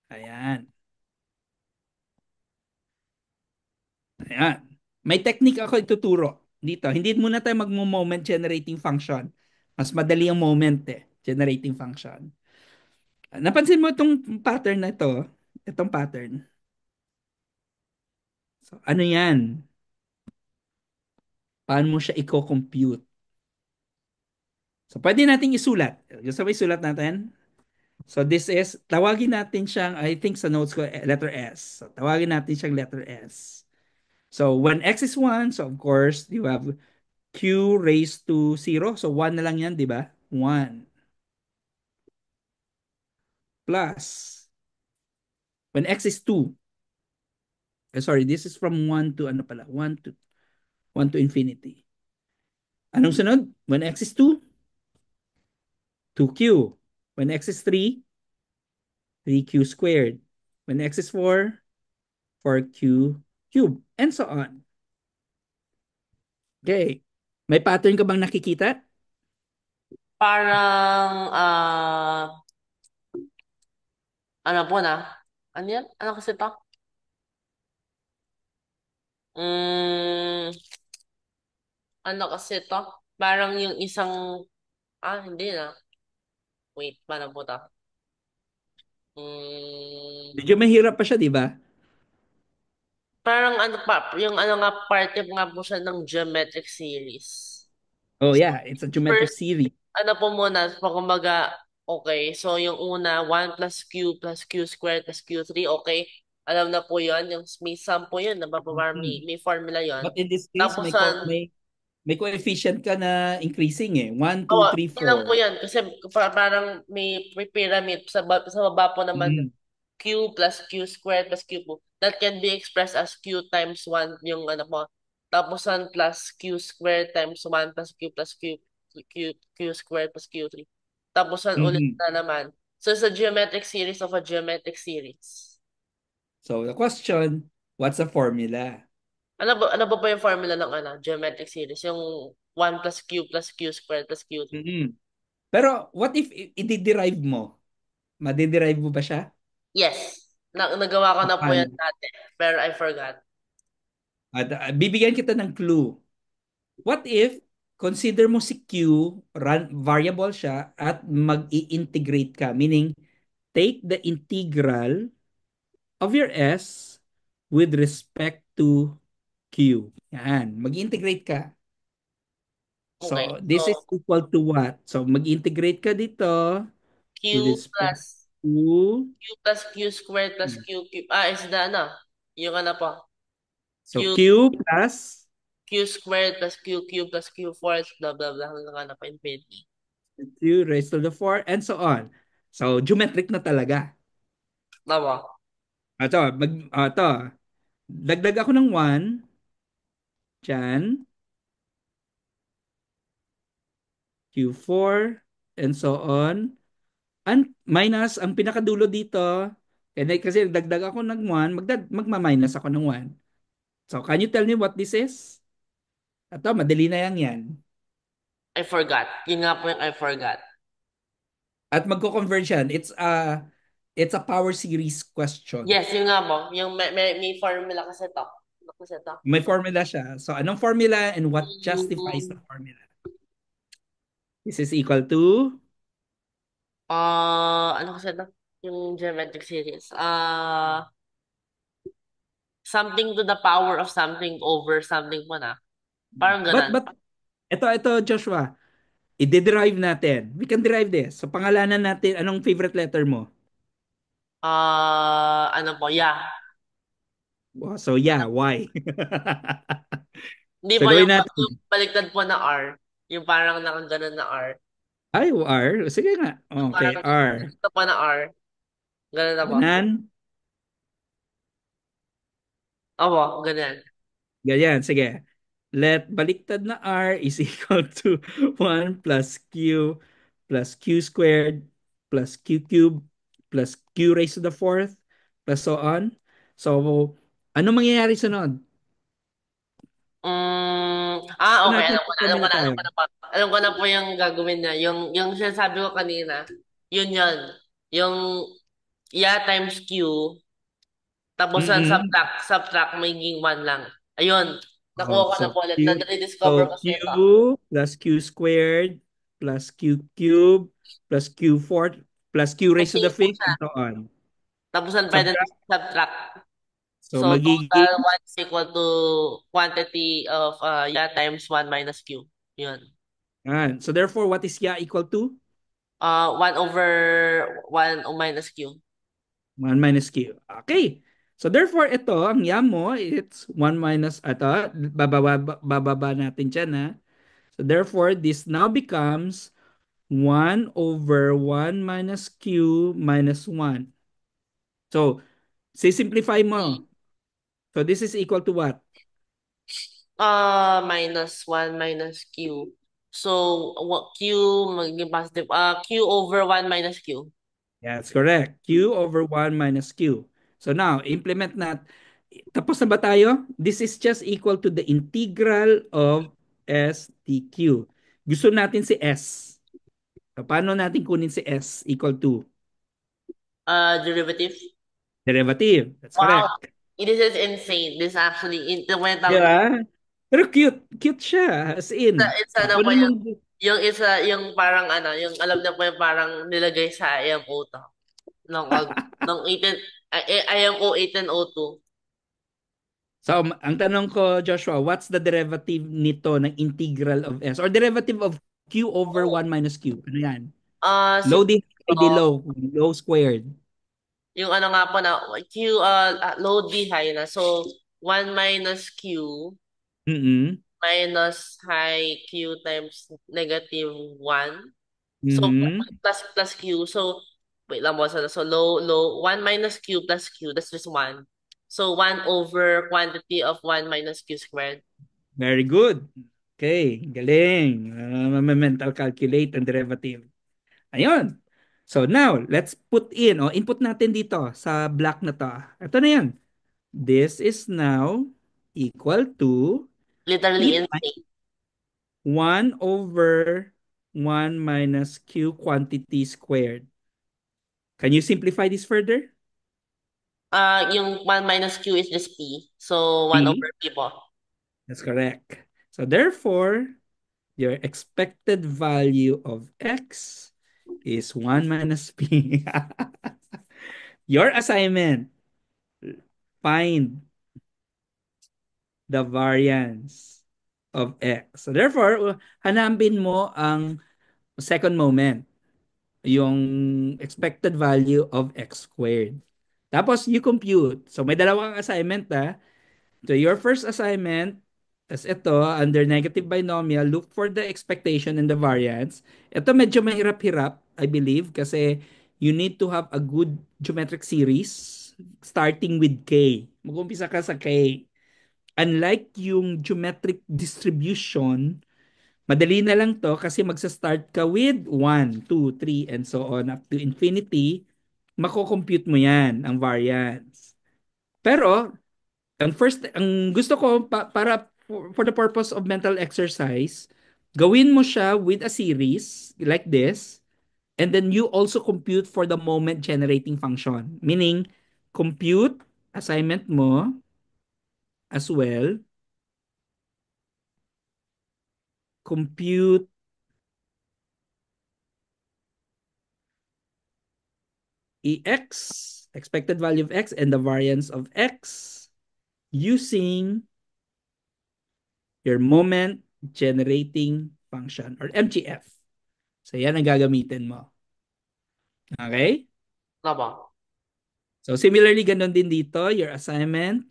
ayan, ayan. May technique ako ituturo dito. Hindi muna tayo mag-moment generating function. Mas madali ang moment generating function. Napansin mo itong pattern na ito? Itong pattern. So, ano yan? Paano mo siya i-compute? So, pwede nating isulat. Gusto mo isulat natin? So this is, tawagin natin siyang, I think sa notes ko, letter S. So tawagin natin siyang letter S. So when x is 1, so of course, you have q raised to 0. So 1 na lang yan, di ba? 1 plus, when x is 2, sorry, this is from 1 to, ano pala, 1 to infinity. Anong sunod? When x is 2, 2q. When x is 3, 3q squared. When x is 4, 4q cubed. And so on. Okay. May pattern ka bang nakikita? Parang, ano po na? Ano yan? Ano kasi to? Mm, ano kasi to? Parang yung isang, hindi na. Wait, paano po to? Mm, Medyo mahirap pa siya, di ba? parang ano pa, yung ano nga, part nga po siya ng geometric series. Oh So, yeah, it's a geometric first, series. ano po muna, kumbaga, okay, so yung una, 1 plus Q squared plus Q3, okay. Alam na po yun, yung may sum po yun, Mhm. may formula yun. But in this case, Tapos, may coefficient ka na increasing eh. 1, 2, oh, 3, ilan po 4. yan? Kasi parang may pyramid, sa baba po naman, Mm. Q plus Q squared plus Q po. That can be expressed as Q times 1 yung ano po. Tapos 1 plus Q squared times 1 plus Q squared plus Q3. Tapos 1 ulit Mhm. na naman. So it's a geometric series of a geometric series. So the question, what's the formula? Ano ba yung formula ng geometric series? Yung 1 plus Q squared plus Q3. Mhm. Pero what if i-derive mo? Madiderive mo ba siya? Yes. Nagawa ko na po yan Paano? dati. Pero I forgot. At, bibigyan kita ng clue. What if consider mo si Q, variable siya, at mag-i-integrate ka? Meaning, take the integral of your S with respect to Q. Yan. Mag-integrate ka. Okay. So, this is So, equal to what? So, mag-integrate ka dito with Q respect plus to Q plus Q squared plus Q cube. Is the ano? Yung ano po? so Q Q plus Q squared plus Q cube plus Q fourth, blah, blah, blah, hanggang ano pa, infinity. Q raised to the 4 and so on. So, geometric na talaga. Tama. Ito, dagdag ako ng 1 dyan, Q4, and so on. And minus, ang pinakadulo dito, kasi dagdag ako ng 1, magma-minus ako ng 1. So, can you tell me what this is? Ito, madali na yan. I forgot. Yun nga po yung I forgot. At magko-convert yan. It's a power series question. Yes, yun nga po. Yung may formula kasi to. Ano kasi to? May formula siya. So, anong formula and what justifies the formula? This is equal to Ano kasi to? Yung geometric series. Something to the power of something over something po na. Parang but ganun. but ito Joshua, i-derive natin. We can derive this. So pangalanan natin anong favorite letter mo? Ano po? Yeah. So yeah, why? Hindi So po gawin yung natin. baliktad po na R. Yung parang nakaganon na R. Ay, R. Sige nga. Yung Okay, parang R. ito po na R. Ganun na po. Ganan. Opo, ganun. Ganyan, sige. Let baliktad na R is equal to 1 plus Q squared plus Q cubed plus Q raised to the fourth plus so on. So, ano mangyayari sunod? Ito Okay. natin Alam ko may na, alam ko formula na, alam tayo. ko na po. Alam ko na po yung gagawin niya. Yung sinasabi ko kanina, yun yun. Yung yeah times Q, tapos ang Mm-mm. subtract, magiging 1 lang. Ayun. Nakuha ko na po ulit. Na-rediscover ko So siya ito. Q plus Q squared plus Q cubed plus Q fourth plus Q May raised to the tingin po fifth siya. and so on. Tapos ang pwede Subtract. subtract. So So, total magiging 1 is equal to quantity of yeah times 1 minus Q. Yun. So therefore, what is ya equal to? 1 over 1 minus Q. 1 minus Q. Okay. So therefore, ito, ang ya mo, it's 1 minus, bababa natin dyan, ha? So therefore, this now becomes 1 over 1 minus Q minus 1. So, simplify mo. So this is equal to what? Minus 1 minus Q. So, Q magiging positive. Q over 1 minus Q. That's correct. Q over 1 minus Q. So now, implement nat. Tapos na ba tayo? This is just equal to the integral of S dq. Gusto natin si S. So, paano natin kunin si S equal to? Derivative. Derivative. That's Wow. correct. This is insane. This actually, Di ba? Pero cute. Cute siya. As in. it's So, ano po kunin mong yung isa, yung parang ano, yung alam niyo po yung parang nilagay sa IMO to. Nung 18, IMO 1802. So, ang tanong ko, Joshua, what's the derivative nito ng integral of S? Or derivative of Q over 1 minus Q? Ano yan? Low D, high D, Siguro, low squared. yung ano nga po na, Q, low D high na. So, 1 minus Q Mm-mm. minus high Q times negative 1. So, Mm-hmm. plus Q. So, wait lang boss. So, low, 1 minus Q plus Q. That's just 1. So, 1 over quantity of 1 minus Q squared. Very good. Okay, galing. Mental calculate and derivative. Ayun. So now, let's put in, o input natin dito sa block na to. Ito na yan. This is now equal to Literally P insane. 1 over 1 minus Q quantity squared. Can you simplify this further? Yung 1 minus Q is just P. So, 1 P. over P po. That's correct. So therefore, your expected value of X is 1 minus P. Your assignment. find the variance of x. So therefore, hanapin mo ang second moment, yung expected value of x squared. Tapos you compute. So may dalawang assignment ha. So your first assignment, as ito, under negative binomial, look for the expectation and the variance. Ito medyo mahirap-hirap, I believe, kasi you need to have a good geometric series starting with k. Mag-umpisa ka sa k. Unlike yung geometric distribution, madali na lang to kasi magsa-start ka with 1, 2, 3, and so on up to infinity. Mako-compute mo yan, ang variance. Pero, ang gusto ko para for the purpose of mental exercise, gawin mo siya with a series like this, and then you also compute for the moment generating function. Meaning, compute assignment mo as well, compute EX, expected value of X, and the variance of X using your moment generating function or MGF. So yan ang gagamitin mo. Okay? Ano ba? So similarly, ganun din dito, your assignment.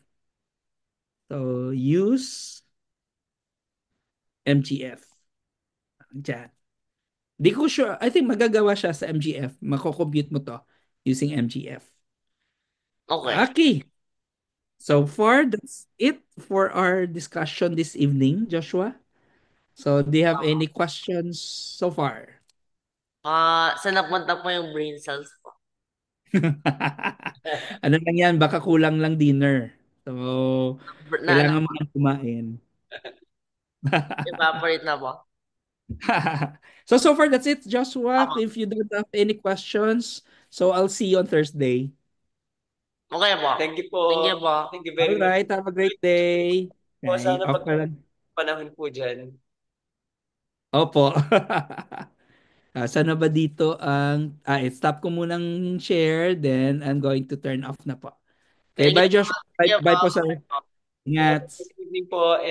So use MGF. Diyan. Di ko sure. I think magagawa siya sa MGF. Mako-compute mo to using MGF. Okay. Okay. So far, that's it for our discussion this evening, Joshua. So do you have any questions so far? Saan napunta po yung brain cells ko? Ano lang yan, baka kulang lang dinner. So, Na kailangan mo nang kumain. evaporate na ba? So far that's it, Joshua. Tama. If you don't have any questions, so I'll see you on Thursday. Okay po. Thank you po. Thank you po. Thank you All very much. right, have a great day. Po, Okay, sana off pag ka lang. panahon po dyan. Opo. Sana ba dito stop ko munang share, then I'm going to turn off na po. Okay, Thank you bye po. Joshua. Thank Bye, you po. bye po sir. Ingat. Good evening po.